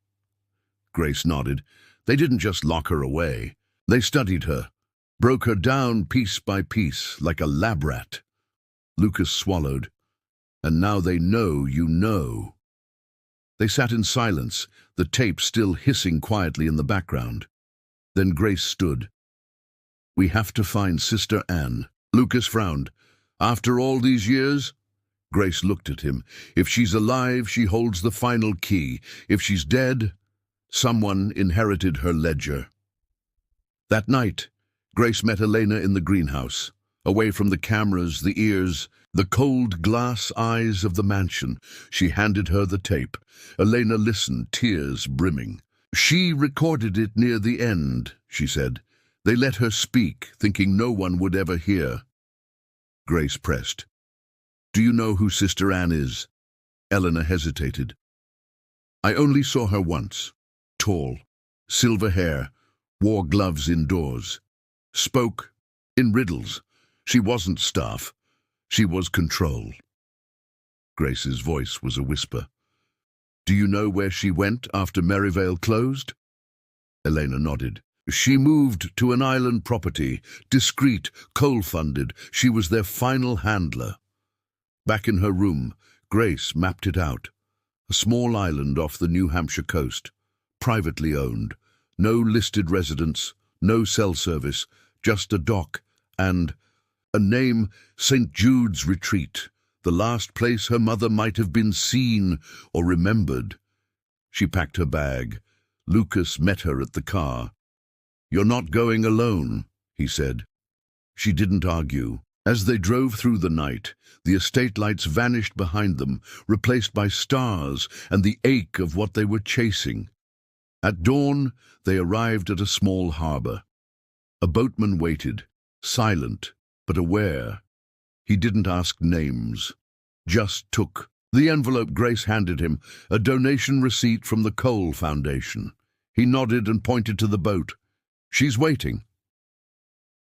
Grace nodded. They didn't just lock her away. They studied her, broke her down piece by piece like a lab rat. Lucas swallowed. "And now they know you know." They sat in silence, the tape still hissing quietly in the background. Then Grace stood. "We have to find Sister Anne." Lucas frowned. "After all these years?" Grace looked at him. "If she's alive, she holds the final key. If she's dead, someone inherited her ledger." That night, Grace met Elena in the greenhouse, away from the cameras, the ears, the cold glass eyes of the mansion. She handed her the tape. Elena listened, tears brimming. "She recorded it near the end," she said. "They let her speak, thinking no one would ever hear." Grace pressed. "Do you know who Sister Anne is?" Elena hesitated. "I only saw her once. Tall, silver hair, wore gloves indoors. Spoke in riddles. She wasn't staff. She was control." Grace's voice was a whisper. "Do you know where she went after Maryvale closed?" Elena nodded. "She moved to an island property, discreet, coal-funded. She was their final handler." Back in her room, Grace mapped it out. A small island off the New Hampshire coast, privately owned. No listed residents, no cell service, just a dock and a name, St. Jude's Retreat, the last place her mother might have been seen or remembered. She packed her bag. Lucas met her at the car. "You're not going alone," he said. She didn't argue. As they drove through the night, the estate lights vanished behind them, replaced by stars and the ache of what they were chasing. At dawn, they arrived at a small harbor. A boatman waited, silent but aware. He didn't ask names, just took the envelope Grace handed him, a donation receipt from the Cole Foundation. He nodded and pointed to the boat. "She's waiting."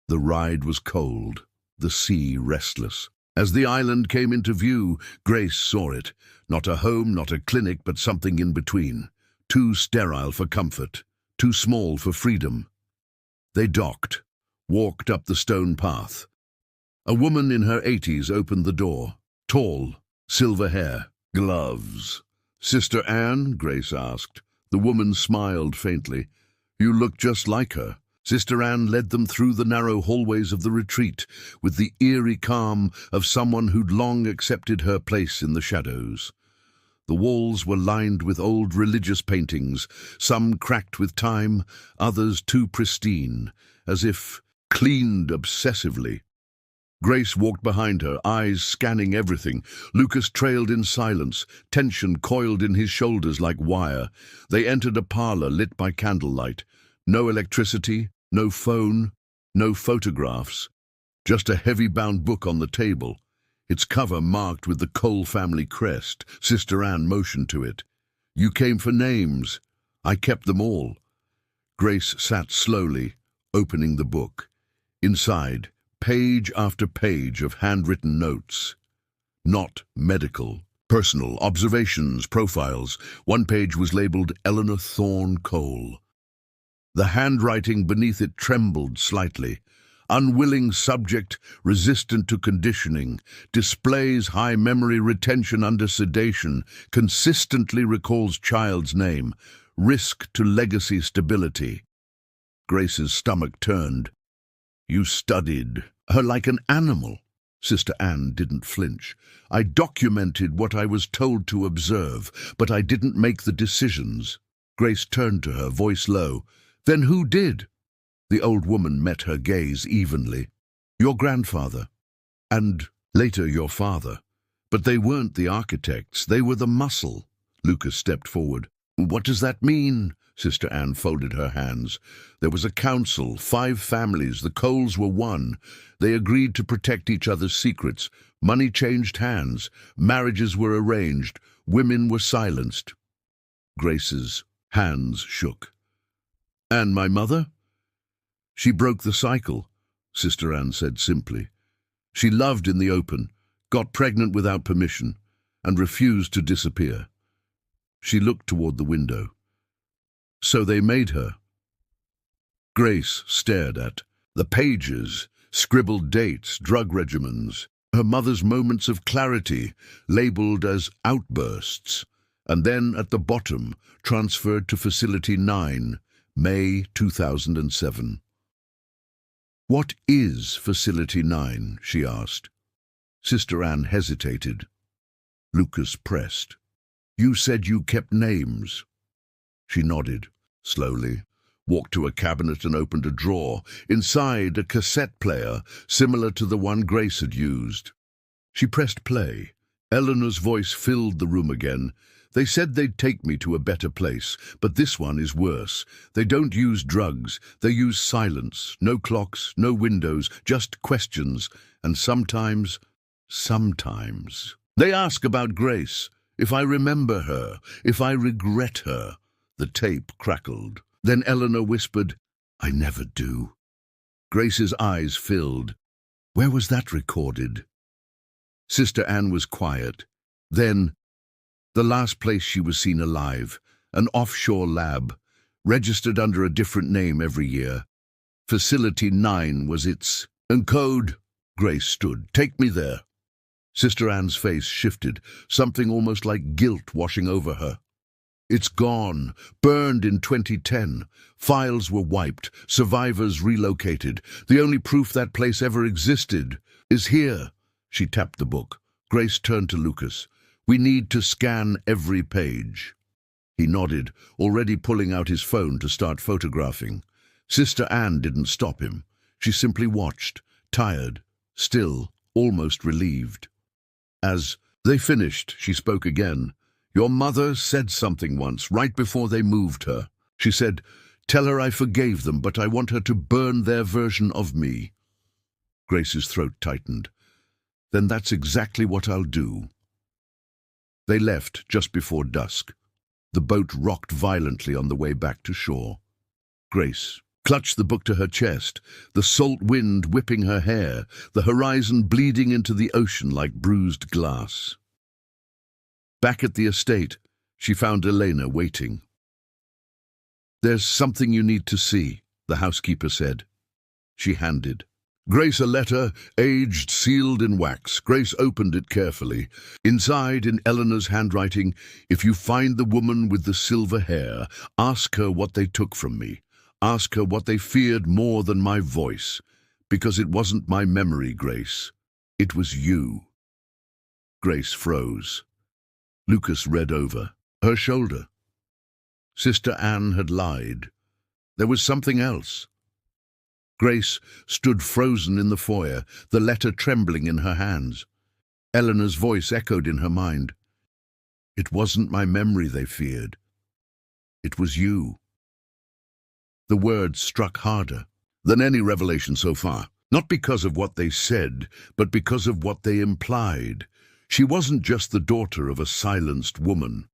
The ride was cold, the sea restless. As the island came into view, Grace saw it. Not a home, not a clinic, but something in between. Too sterile for comfort, too small for freedom. They docked, walked up the stone path. A woman in her 80s opened the door. Tall, silver hair, gloves. "Sister Anne?" Grace asked. The woman smiled faintly. "You look just like her." Sister Anne led them through the narrow hallways of the retreat, with the eerie calm of someone who'd long accepted her place in the shadows. The walls were lined with old religious paintings, some cracked with time, others too pristine, as if cleaned obsessively. Grace walked behind her, eyes scanning everything. Lucas trailed in silence, tension coiled in his shoulders like wire. They entered a parlor lit by candlelight. No electricity, no phone, no photographs. Just a heavy-bound book on the table, its cover marked with the Cole family crest. Sister Anne motioned to it. "You came for names. I kept them all." Grace sat slowly, opening the book. Inside, page after page of handwritten notes. Not medical, personal, observations, profiles. One page was labeled Eleanor Thorne Cole. The handwriting beneath it trembled slightly. unwilling subject, resistant to conditioning, displays high memory retention under sedation, consistently recalls child's name, risk to legacy stability. Grace's stomach turned. You studied her like an animal. Sister Anne didn't flinch. I documented what I was told to observe, but I didn't make the decisions. Grace turned to her, voice low. Then who did? The old woman met her gaze evenly. Your grandfather. And later your father. But they weren't the architects, they were the muscle. Lucas stepped forward. What does that mean? Sister Anne folded her hands. There was a council, 5 families, the Coles were one. They agreed to protect each other's secrets. Money changed hands. Marriages were arranged. Women were silenced. Grace's hands shook. And my mother? She broke the cycle, Sister Anne said simply. She loved in the open, got pregnant without permission, and refused to disappear. She looked toward the window. So they made her. Grace stared at the pages, scribbled dates, drug regimens, her mother's moments of clarity, labeled as outbursts, and then at the bottom, transferred to Facility 9, May 2007. What is Facility 9? She asked. Sister Anne hesitated. Lucas pressed. You said you kept names. She nodded, slowly, walked to a cabinet and opened a drawer. Inside, a cassette player, similar to the one Grace had used. She pressed play. Eleanor's voice filled the room again. They said they'd take me to a better place, but this one is worse. They don't use drugs. They use silence. No clocks, no windows, just questions. And sometimes. They ask about Grace. If I remember her, if I regret her. The tape crackled. Then Eleanor whispered, I never do. Grace's eyes filled. Where was that recorded? Sister Anne was quiet. Then, the last place she was seen alive, an offshore lab, registered under a different name every year. Facility 9 was its code. Grace stood. Take me there. Sister Anne's face shifted, something almost like guilt washing over her. It's gone, burned in 2010. Files were wiped, survivors relocated. The only proof that place ever existed is here. She tapped the book. Grace turned to Lucas. We need to scan every page. He nodded, already pulling out his phone to start photographing. Sister Anne didn't stop him. She simply watched, tired, still, almost relieved. As they finished, she spoke again. Your mother said something once, right before they moved her. She said, tell her I forgave them, but I want her to burn their version of me. Grace's throat tightened. Then that's exactly what I'll do. They left just before dusk. The boat rocked violently on the way back to shore. Grace clutched the book to her chest, the salt wind whipping her hair, the horizon bleeding into the ocean like bruised glass. Back at the estate, she found Elena waiting. There's something you need to see, the housekeeper said. She handed Grace a letter, aged, sealed in wax. Grace opened it carefully. Inside, in Eleanor's handwriting, if you find the woman with the silver hair, ask her what they took from me. Ask her what they feared more than my voice. Because it wasn't my memory, Grace. It was you. Grace froze. Lucas read over her shoulder. Sister Anne had lied. There was something else. Grace stood frozen in the foyer, the letter trembling in her hands. Eleanor's voice echoed in her mind. It wasn't my memory they feared. It was you. The words struck harder than any revelation so far, not because of what they said, but because of what they implied. She wasn't just the daughter of a silenced woman.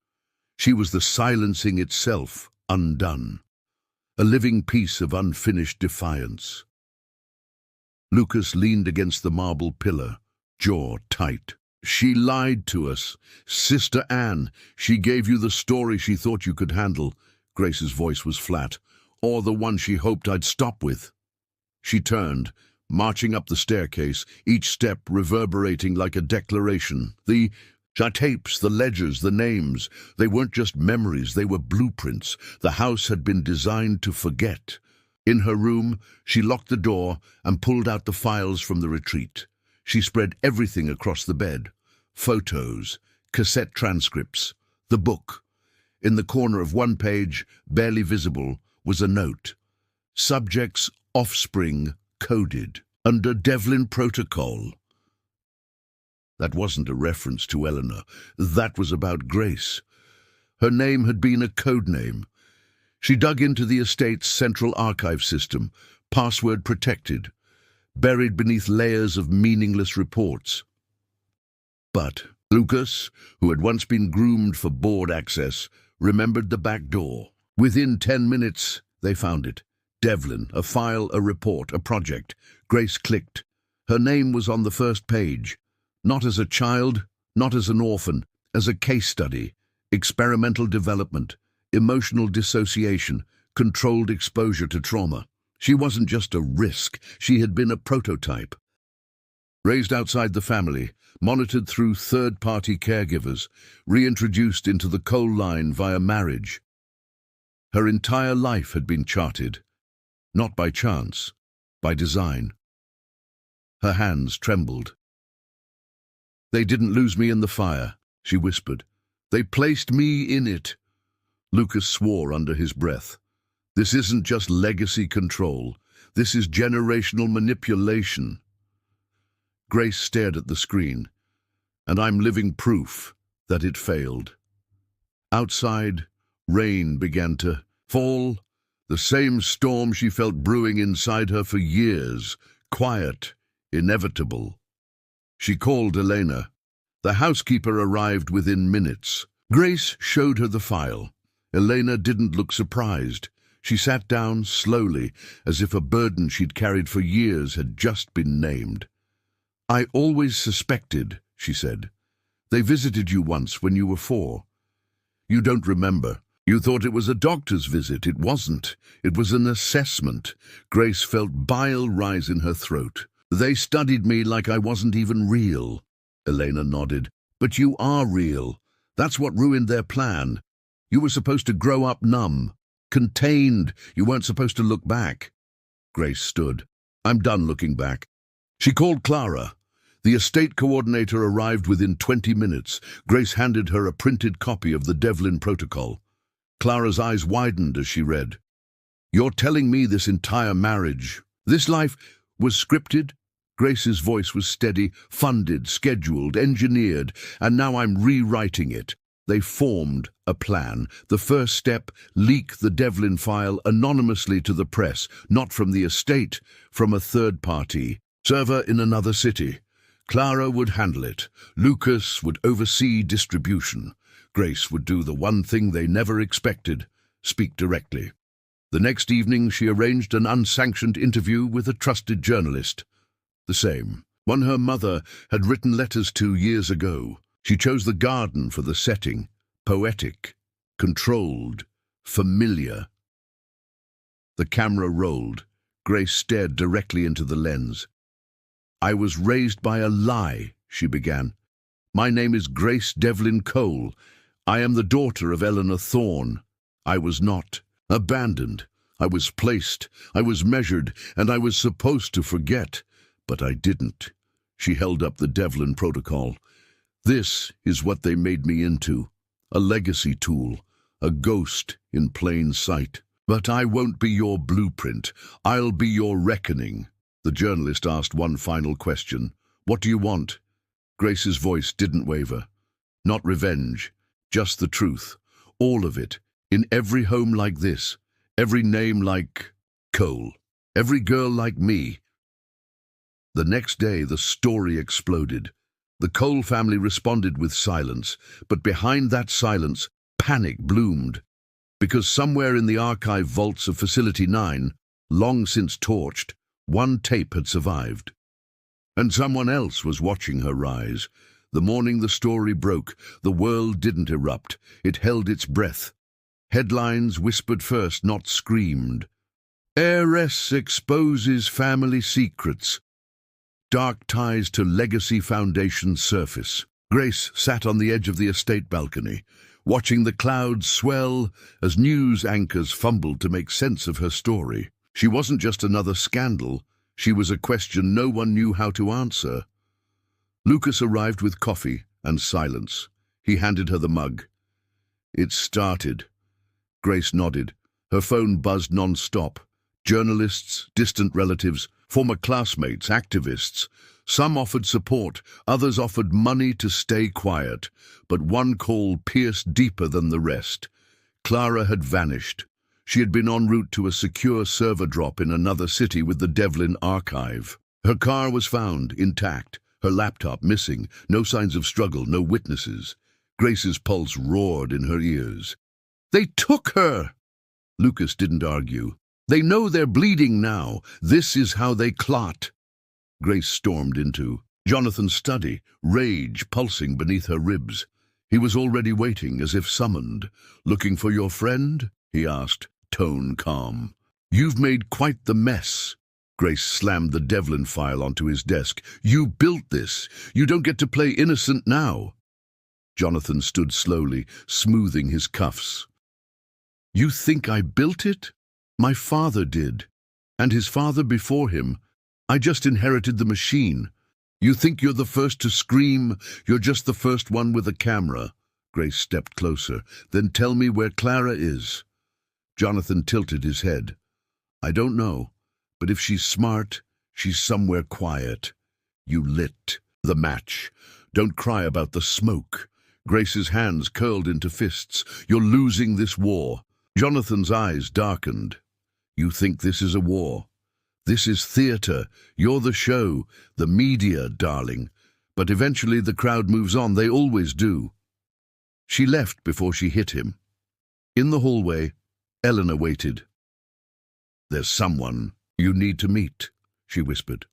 She was the silencing itself undone. A living piece of unfinished defiance. Lucas leaned against the marble pillar, jaw tight. She lied to us. Sister Anne, she gave you the story she thought you could handle. Grace's voice was flat. Or the one she hoped I'd stop with. She turned, marching up the staircase, each step reverberating like a declaration. The tapes, the ledgers, the names, they weren't just memories, they were blueprints. The house had been designed to forget. In her room, she locked the door and pulled out the files from the retreat. She spread everything across the bed. Photos, cassette transcripts, the book. In the corner of one page, barely visible, was a note. Subject's offspring coded under Devlin Protocol. That wasn't a reference to Eleanor. That was about Grace. Her name had been a code name. She dug into the estate's central archive system, password protected, buried beneath layers of meaningless reports. But Lucas, who had once been groomed for board access, remembered the back door. Within 10 minutes, they found it. Devlin, a file, a report, a project. Grace clicked. Her name was on the first page. Not as a child, not as an orphan, as a case study. Experimental development, emotional dissociation, controlled exposure to trauma. She wasn't just a risk, she had been a prototype. Raised outside the family, monitored through third-party caregivers, reintroduced into the coal line via marriage. Her entire life had been charted, not by chance, by design. Her hands trembled. "They didn't lose me in the fire," she whispered. "They placed me in it." Lucas swore under his breath. "This isn't just legacy control. This is generational manipulation." Grace stared at the screen, and I'm living proof that it failed. Outside, rain began to fall, the same storm she felt brewing inside her for years, quiet, inevitable. She called Elena. The housekeeper arrived within minutes. Grace showed her the file. Elena didn't look surprised. She sat down slowly, as if a burden she'd carried for years had just been named. "I always suspected," she said. "They visited you once when you were 4. You don't remember. You thought it was a doctor's visit. It wasn't. It was an assessment." Grace felt bile rise in her throat. "They studied me like I wasn't even real." Elena nodded. "But you are real. That's what ruined their plan. You were supposed to grow up numb, contained. You weren't supposed to look back." Grace stood. "I'm done looking back." She called Clara. The estate coordinator arrived within 20 minutes. Grace handed her a printed copy of the Devlin Protocol. Clara's eyes widened as she read. "You're telling me this entire marriage, this life, was scripted?" Grace's voice was steady, funded, scheduled, engineered, and now I'm rewriting it. They formed a plan. The first step, leak the Devlin file anonymously to the press, not from the estate, from a third-party server in another city. Clara would handle it. Lucas would oversee distribution. Grace would do the one thing they never expected, speak directly. The next evening she arranged an unsanctioned interview with a trusted journalist. The same, one her mother had written letters to years ago. She chose the garden for the setting, poetic, controlled, familiar. The camera rolled. Grace stared directly into the lens. "I was raised by a lie," she began. "My name is Grace Devlin Cole. I am the daughter of Eleanor Thorne. I was not abandoned. I was placed, I was measured, and I was supposed to forget. But I didn't." She held up the Devlin Protocol. "This is what they made me into. A legacy tool, a ghost in plain sight. But I won't be your blueprint. I'll be your reckoning." The journalist asked one final question. "What do you want?" Grace's voice didn't waver. "Not revenge, just the truth. All of it. In every home like this. Every name like Cole. Every girl like me." The next day, the story exploded. The Cole family responded with silence, but behind that silence, panic bloomed. Because somewhere in the archive vaults of Facility 9, long since torched, one tape had survived. And someone else was watching her rise. The morning the story broke, the world didn't erupt. It held its breath. Headlines whispered first, not screamed. Heiress exposes family secrets. Dark ties to Legacy Foundation surface. Grace sat on the edge of the estate balcony, watching the clouds swell as news anchors fumbled to make sense of her story. She wasn't just another scandal, she was a question no one knew how to answer. Lucas arrived with coffee and silence. He handed her the mug. It started. Grace nodded. Her phone buzzed non-stop. Journalists, distant relatives, former classmates, activists. Some offered support, others offered money to stay quiet. But one call pierced deeper than the rest. Clara had vanished. She had been en route to a secure server drop in another city with the Devlin archive. Her car was found, intact. Her laptop missing. No signs of struggle, no witnesses. Grace's pulse roared in her ears. They took her! Lucas didn't argue. They know they're bleeding now. This is how they clot. Grace stormed into Jonathan's study, rage pulsing beneath her ribs. He was already waiting, as if summoned. "Looking for your friend?" he asked, tone calm. "You've made quite the mess." Grace slammed the Devlin file onto his desk. "You built this. You don't get to play innocent now." Jonathan stood slowly, smoothing his cuffs. "You think I built it? My father did. And his father before him. I just inherited the machine. You think you're the first to scream? You're just the first one with a camera." Grace stepped closer. "Then tell me where Clara is." Jonathan tilted his head. "I don't know, but if she's smart, she's somewhere quiet." You lit the match. "Don't cry about the smoke." Grace's hands curled into fists. "You're losing this war." Jonathan's eyes darkened. "You think this is a war? This is theater. You're the show, the media, darling. But eventually the crowd moves on. They always do." She left before she hit him. In the hallway, Eleanor waited. "There's someone you need to meet," she whispered.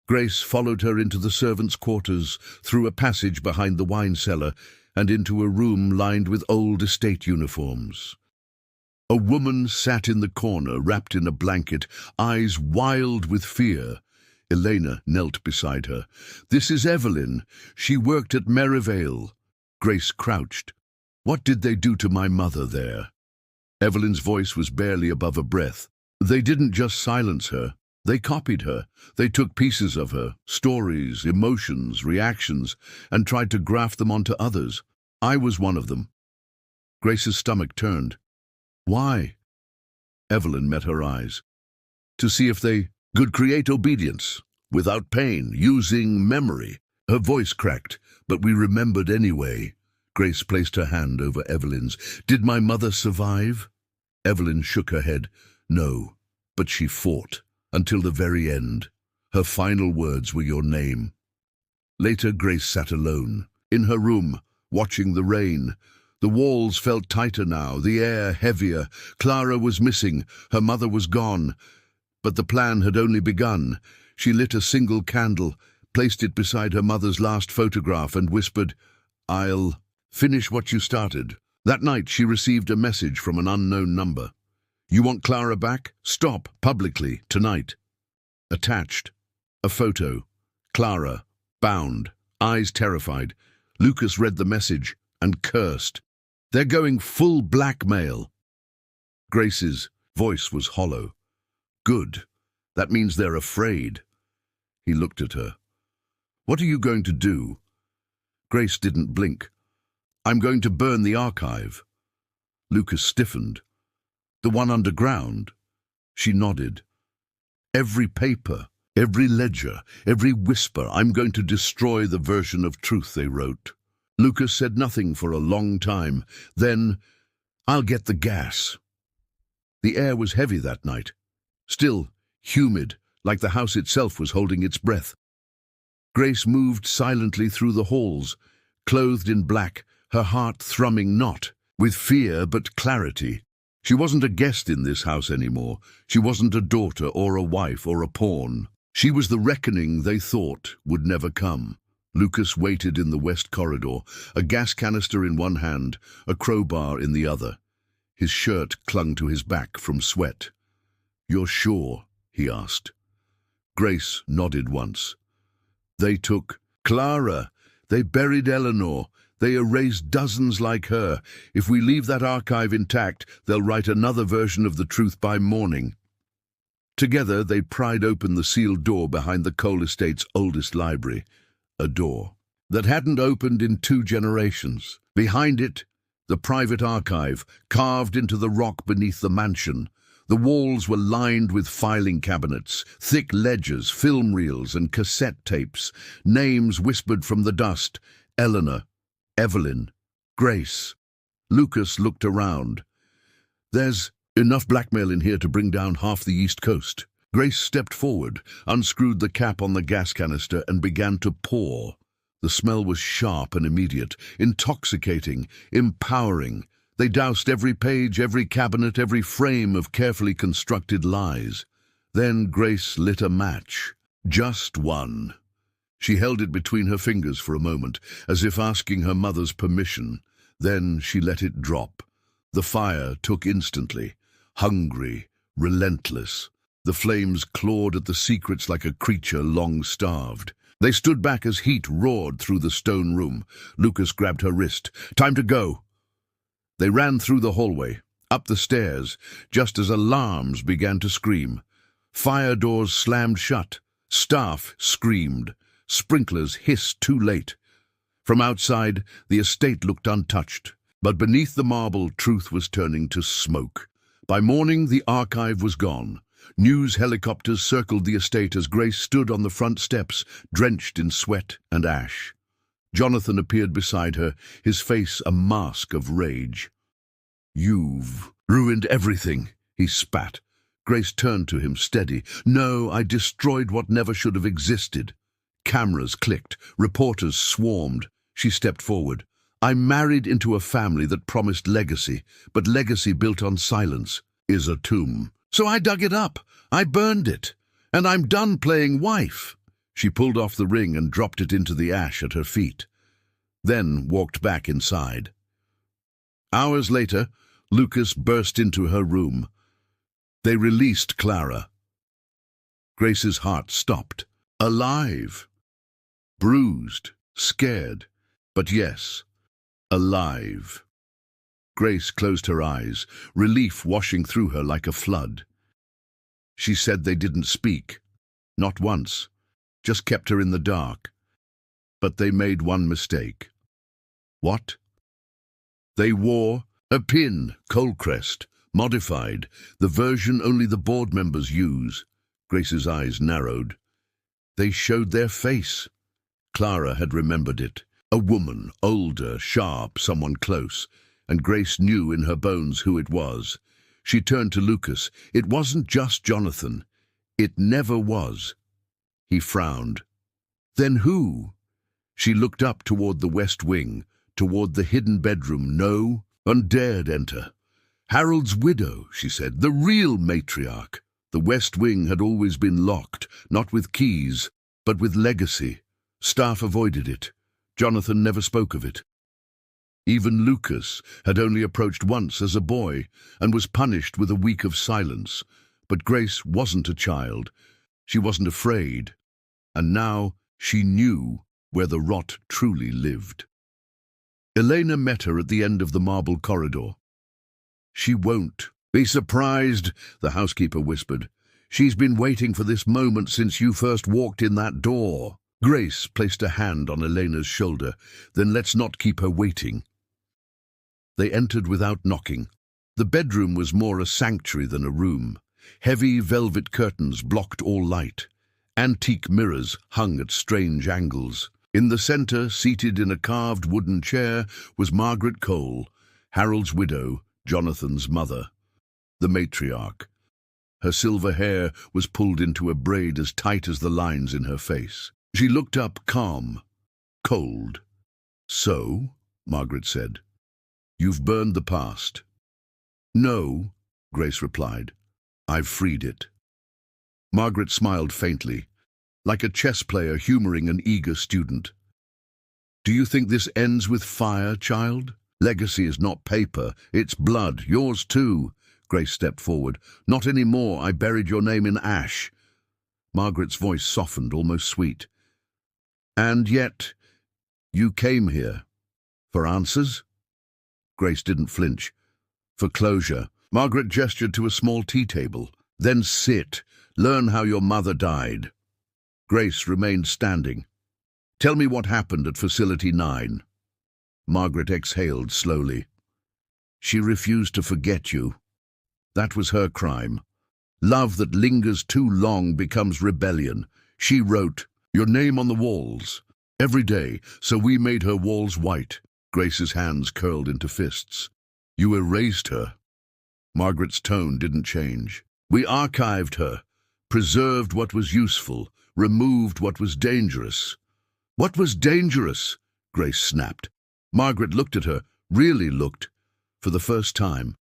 Grace followed her into the servants' quarters, through a passage behind the wine cellar, and into a room lined with old estate uniforms. A woman sat in the corner, wrapped in a blanket, eyes wild with fear. Elena knelt beside her. "This is Evelyn. She worked at Merivale." Grace crouched. "What did they do to my mother there?" Evelyn's voice was barely above a breath. "They didn't just silence her. They copied her. They took pieces of her, stories, emotions, reactions, and tried to graft them onto others. I was one of them." Grace's stomach turned. "Why?" Evelyn met her eyes. "To see if they could create obedience, without pain, using memory." Her voice cracked, "But we remembered anyway." Grace placed her hand over Evelyn's. "Did my mother survive?" Evelyn shook her head. "No, but she fought, until the very end. Her final words were your name." Later, Grace sat alone, in her room, watching the rain. The walls felt tighter now, the air heavier. Clara was missing, her mother was gone. But the plan had only begun. She lit a single candle, placed it beside her mother's last photograph, and whispered, "I'll finish what you started." That night she received a message from an unknown number. "You want Clara back? Stop, publicly, tonight." Attached, a photo. Clara, bound, eyes terrified. Lucas read the message and cursed. "They're going full blackmail." Grace's voice was hollow. "Good. That means they're afraid." He looked at her. "What are you going to do?" Grace didn't blink. "I'm going to burn the archive." Lucas stiffened. "The one underground?" She nodded. "Every paper, every ledger, every whisper. I'm going to destroy the version of truth they wrote." Lucas said nothing for a long time. Then, "I'll get the gas." The air was heavy that night. Still, humid, like the house itself was holding its breath. Grace moved silently through the halls, clothed in black, her heart thrumming not with fear but clarity. She wasn't a guest in this house anymore. She wasn't a daughter or a wife or a pawn. She was the reckoning they thought would never come. Lucas waited in the west corridor, a gas canister in one hand, a crowbar in the other. His shirt clung to his back from sweat. "You're sure?" he asked. Grace nodded once. "They took Clara. They buried Eleanor. They erased dozens like her. If we leave that archive intact, they'll write another version of the truth by morning." Together, they pried open the sealed door behind the Cole estate's oldest library, a door that hadn't opened in 2 generations. Behind it, the private archive, carved into the rock beneath the mansion. The walls were lined with filing cabinets, thick ledgers, film reels, and cassette tapes. Names whispered from the dust: Eleanor, Evelyn, Grace. Lucas looked around. "There's enough blackmail in here to bring down half the East Coast." Grace stepped forward, unscrewed the cap on the gas canister, and began to pour. The smell was sharp and immediate, intoxicating, empowering. They doused every page, every cabinet, every frame of carefully constructed lies. Then Grace lit a match. Just one. She held it between her fingers for a moment, as if asking her mother's permission. Then she let it drop. The fire took instantly, hungry, relentless. The flames clawed at the secrets like a creature long starved. They stood back as heat roared through the stone room. Lucas grabbed her wrist. "Time to go." They ran through the hallway, up the stairs, just as alarms began to scream. Fire doors slammed shut. Staff screamed. Sprinklers hissed too late. From outside, the estate looked untouched. But beneath the marble, truth was turning to smoke. By morning, the archive was gone. News helicopters circled the estate as Grace stood on the front steps, drenched in sweat and ash. Jonathan appeared beside her, his face a mask of rage. "You've ruined everything," he spat. Grace turned to him, steady. "No, I destroyed what never should have existed." Cameras clicked. Reporters swarmed. She stepped forward. "I married into a family that promised legacy, but legacy built on silence is a tomb. So I dug it up. I burned it. And I'm done playing wife." She pulled off the ring and dropped it into the ash at her feet, then walked back inside. Hours later, Lucas burst into her room. They released Clara. Grace's heart stopped. Alive. Bruised, scared, but yes, alive. Grace closed her eyes, relief washing through her like a flood. She said they didn't speak. Not once. Just kept her in the dark. But they made one mistake. What? They wore a pin, Colecrest, modified, the version only the board members use. Grace's eyes narrowed. They showed their face. Clara had remembered it. A woman, older, sharp, someone close. And Grace knew in her bones who it was. She turned to Lucas. It wasn't just Jonathan. It never was. He frowned. Then who? She looked up toward the west wing, toward the hidden bedroom. No, and dared enter. Harold's widow, she said, the real matriarch. The west wing had always been locked, not with keys, but with legacy. Staff avoided it. Jonathan never spoke of it. Even Lucas had only approached once as a boy and was punished with a week of silence. But Grace wasn't a child. She wasn't afraid. And now she knew where the rot truly lived. Elena met her at the end of the marble corridor. "She won't be surprised," the housekeeper whispered. "She's been waiting for this moment since you first walked in that door." Grace placed a hand on Elena's shoulder. "Then let's not keep her waiting." They entered without knocking. The bedroom was more a sanctuary than a room. Heavy velvet curtains blocked all light. Antique mirrors hung at strange angles. In the center, seated in a carved wooden chair, was Margaret Cole, Harold's widow, Jonathan's mother, the matriarch. Her silver hair was pulled into a braid as tight as the lines in her face. She looked up calm, cold. "So," Margaret said, "you've burned the past." "No," Grace replied. "I've freed it." Margaret smiled faintly, like a chess player humoring an eager student. "Do you think this ends with fire, child? Legacy is not paper, it's blood, yours too." Grace stepped forward. "Not anymore. I buried your name in ash." Margaret's voice softened, almost sweet. "And yet, you came here. For answers?" Grace didn't flinch. "For closure." Margaret gestured to a small tea table. "Then sit. Learn how your mother died." Grace remained standing. "Tell me what happened at Facility 9. Margaret exhaled slowly. "She refused to forget you. That was her crime. Love that lingers too long becomes rebellion. She wrote your name on the walls every day, so we made her walls white." Grace's hands curled into fists. "You erased her." Margaret's tone didn't change. "We archived her, preserved what was useful, removed what was dangerous." "What was dangerous?" Grace snapped. Margaret looked at her, really looked, for the first time.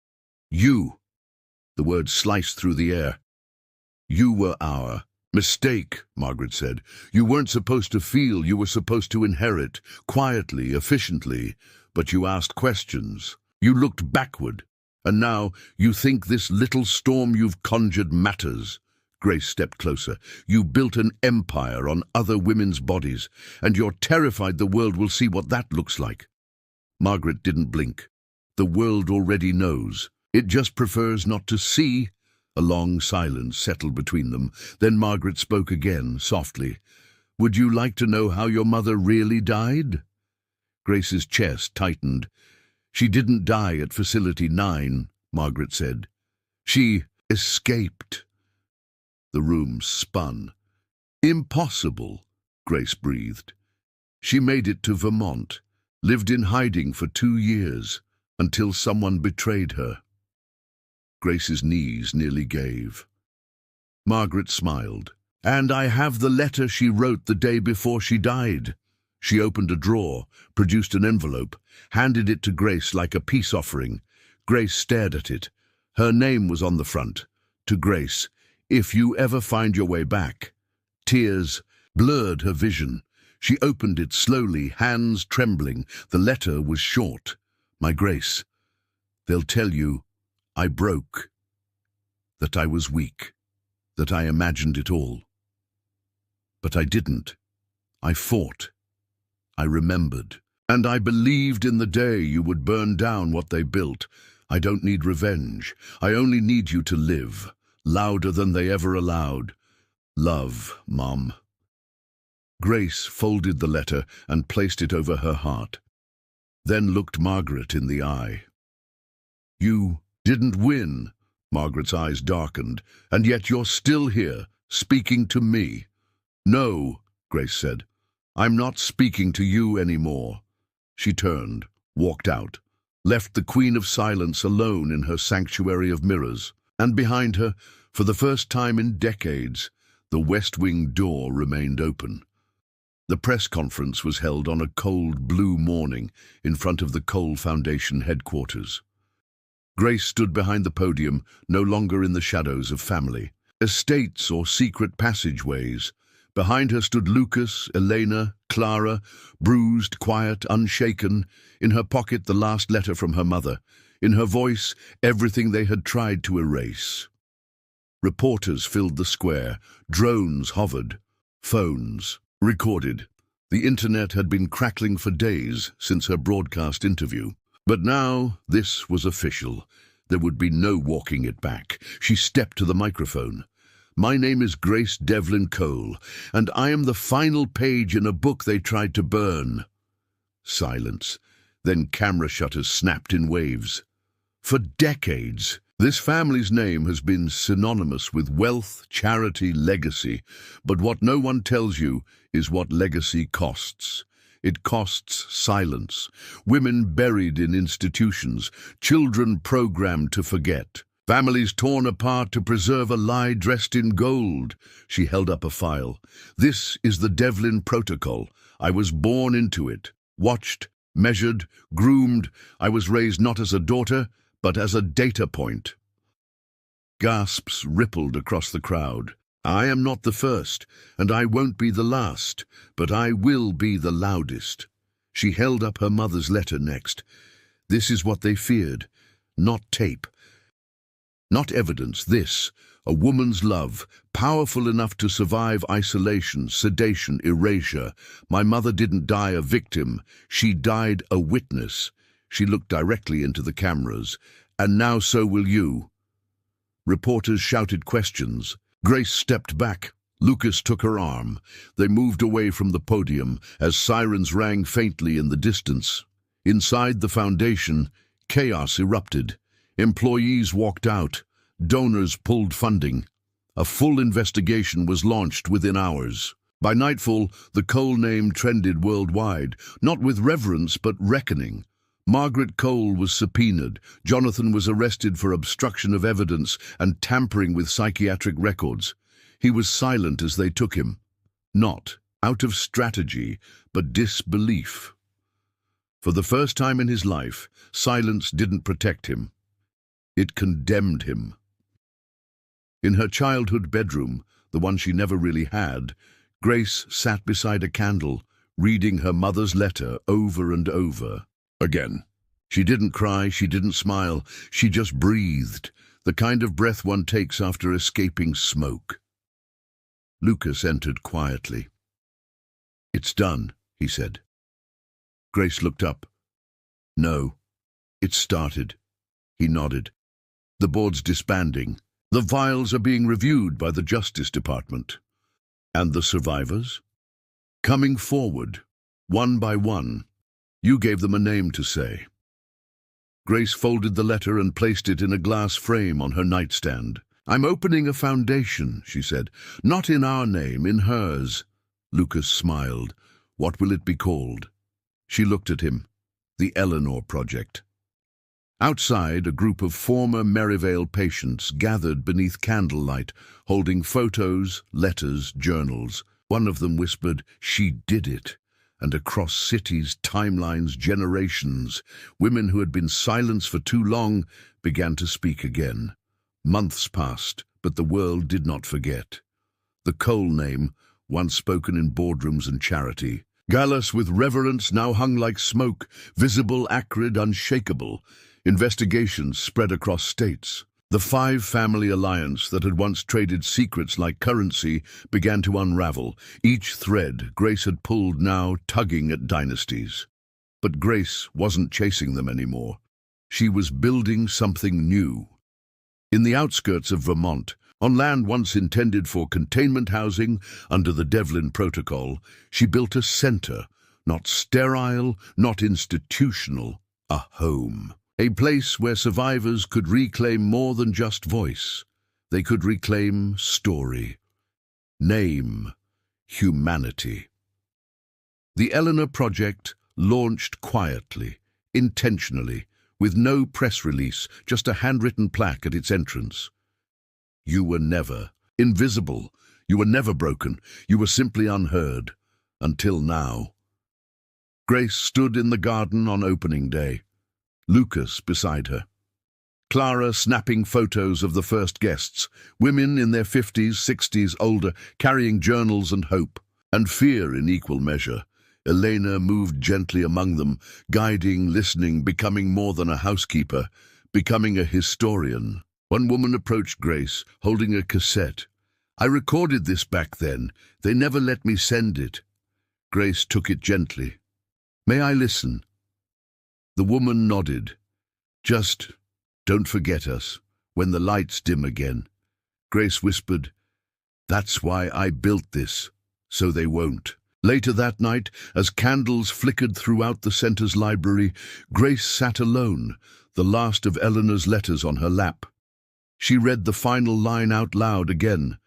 "You." The words sliced through the air. "You were our mistake," Margaret said. "You weren't supposed to feel, you were supposed to inherit, quietly, efficiently, but you asked questions. You looked backward, and now you think this little storm you've conjured matters." Grace stepped closer. "You built an empire on other women's bodies, and you're terrified the world will see what that looks like." Margaret didn't blink. "The world already knows. It just prefers not to see." A long silence settled between them. Then Margaret spoke again, softly. "Would you like to know how your mother really died?" Grace's chest tightened. "She didn't die at Facility 9, Margaret said. "She escaped." The room spun. "Impossible," Grace breathed. "She made it to Vermont, lived in hiding for 2 years, until someone betrayed her." Grace's knees nearly gave. Margaret smiled. "And I have the letter she wrote the day before she died." She opened a drawer, produced an envelope, handed it to Grace like a peace offering. Grace stared at it. Her name was on the front. To Grace, "If you ever find your way back." Tears blurred her vision. She opened it slowly, hands trembling. The letter was short. "My Grace, they'll tell you I broke, that I was weak, that I imagined it all. But I didn't. I fought. I remembered. And I believed in the day you would burn down what they built. I don't need revenge. I only need you to live, louder than they ever allowed. Love, Mom." Grace folded the letter and placed it over her heart, then looked Margaret in the eye. "You didn't win." Margaret's eyes darkened. "And yet you're still here, speaking to me." "No," Grace said. "I'm not speaking to you anymore." She turned, walked out, left the Queen of Silence alone in her sanctuary of mirrors. And behind her, for the first time in decades, the West Wing door remained open. The press conference was held on a cold blue morning in front of the Cole Foundation headquarters. Grace stood behind the podium, no longer in the shadows of family, estates or secret passageways. Behind her stood Lucas, Elena, Clara, bruised, quiet, unshaken. In her pocket the last letter from her mother. In her voice, everything they had tried to erase. Reporters filled the square. Drones hovered. Phones recorded. The internet had been crackling for days since her broadcast interview. But now this was official. There would be no walking it back. She stepped to the microphone. "My name is Grace Devlin Cole, and I am the final page in a book they tried to burn." Silence. Then camera shutters snapped in waves. For decades, this family's name has been synonymous with wealth, charity, legacy. But what no one tells you is what legacy costs. It costs silence, women buried in institutions, children programmed to forget, families torn apart to preserve a lie dressed in gold. She held up a file. "This is the Devlin Protocol. I was born into it, watched, measured, groomed. I was raised not as a daughter, but as a data point." Gasps rippled across the crowd. "I am not the first, and I won't be the last, but I will be the loudest." She held up her mother's letter next. "This is what they feared, not tape, Not evidence, this, a woman's love, powerful enough to survive isolation, sedation, erasure. My mother didn't die a victim, she died a witness. She looked directly into the cameras. And now so will you. Reporters shouted questions. Grace stepped back. Lucas took her arm. They moved away from the podium as sirens rang faintly in the distance. Inside the foundation, chaos erupted. Employees walked out. Donors pulled funding. A full investigation was launched within hours. By nightfall, the Cole name trended worldwide, not with reverence but reckoning. Margaret Cole was subpoenaed. Jonathan was arrested for obstruction of evidence and tampering with psychiatric records. He was silent as they took him. Not out of strategy, but disbelief. For the first time in his life, silence didn't protect him. It condemned him. In her childhood bedroom, the one she never really had, Grace sat beside a candle, reading her mother's letter over and over again. She didn't cry, she didn't smile, she just breathed, the kind of breath one takes after escaping smoke. Lucas entered quietly. "It's done," he said. Grace looked up. "No, it started." He nodded. "The board's disbanding. The files are being reviewed by the Justice Department." "And the survivors?" "Coming forward, one by one. You gave them a name to say." Grace folded the letter and placed it in a glass frame on her nightstand. "I'm opening a foundation," she said. "Not in our name, in hers." Lucas smiled. "What will it be called?" She looked at him. "The Eleanor Project." Outside, a group of former Merivale patients gathered beneath candlelight, holding photos, letters, journals. One of them whispered, "She did it." And across cities, timelines, generations, women who had been silenced for too long began to speak again. Months passed, but the world did not forget. The Cole name, once spoken in boardrooms and charity. Gallus with reverence now hung like smoke, visible, acrid, unshakable. Investigations spread across states. The five-family alliance that had once traded secrets like currency began to unravel, each thread Grace had pulled now tugging at dynasties. But Grace wasn't chasing them anymore. She was building something new. In the outskirts of Vermont, on land once intended for containment housing under the Devlin Protocol, she built a center, not sterile, not institutional, a home. A place where survivors could reclaim more than just voice. They could reclaim story, name, humanity. The Eleanor Project launched quietly, intentionally, with no press release, just a handwritten plaque at its entrance. You were never invisible. You were never broken. You were simply unheard. Until now. Grace stood in the garden on opening day. Lucas beside her. Clara snapping photos of the first guests, women in their 50s, 60s, older, carrying journals and hope, and fear in equal measure. Elena moved gently among them, guiding, listening, becoming more than a housekeeper, becoming a historian. One woman approached Grace, holding a cassette. "I recorded this back then. They never let me send it." Grace took it gently. "May I listen?" The woman nodded. "Just don't forget us when the lights dim again." Grace whispered, "That's why I built this, so they won't." Later that night, as candles flickered throughout the center's library, Grace sat alone, the last of Eleanor's letters on her lap. She read the final line out loud again.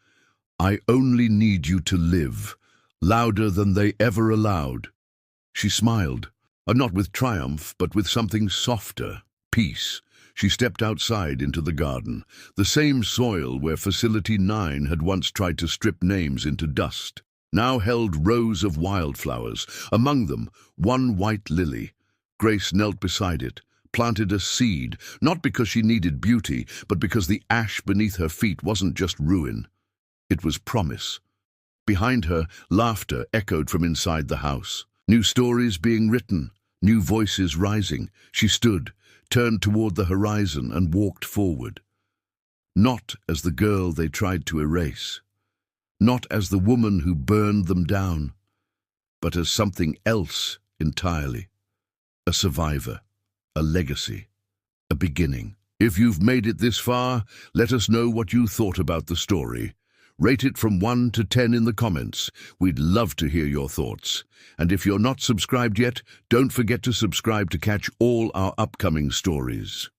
"I only need you to live," louder than they ever allowed. She smiled. Not with triumph, but with something softer, peace. She stepped outside into the garden, the same soil where Facility 9 had once tried to strip names into dust, now held rows of wildflowers, among them one white lily. Grace knelt beside it, planted a seed, not because she needed beauty, but because the ash beneath her feet wasn't just ruin. It was promise. Behind her, laughter echoed from inside the house. New stories being written. New voices rising. She stood, turned toward the horizon and walked forward. not as the girl they tried to erase, not as the woman who burned them down, but as something else entirely. A survivor, a legacy, a beginning. If you've made it this far, let us know what you thought about the story. Rate it from 1 to 10 in the comments. We'd love to hear your thoughts. And if you're not subscribed yet, don't forget to subscribe to catch all our upcoming stories.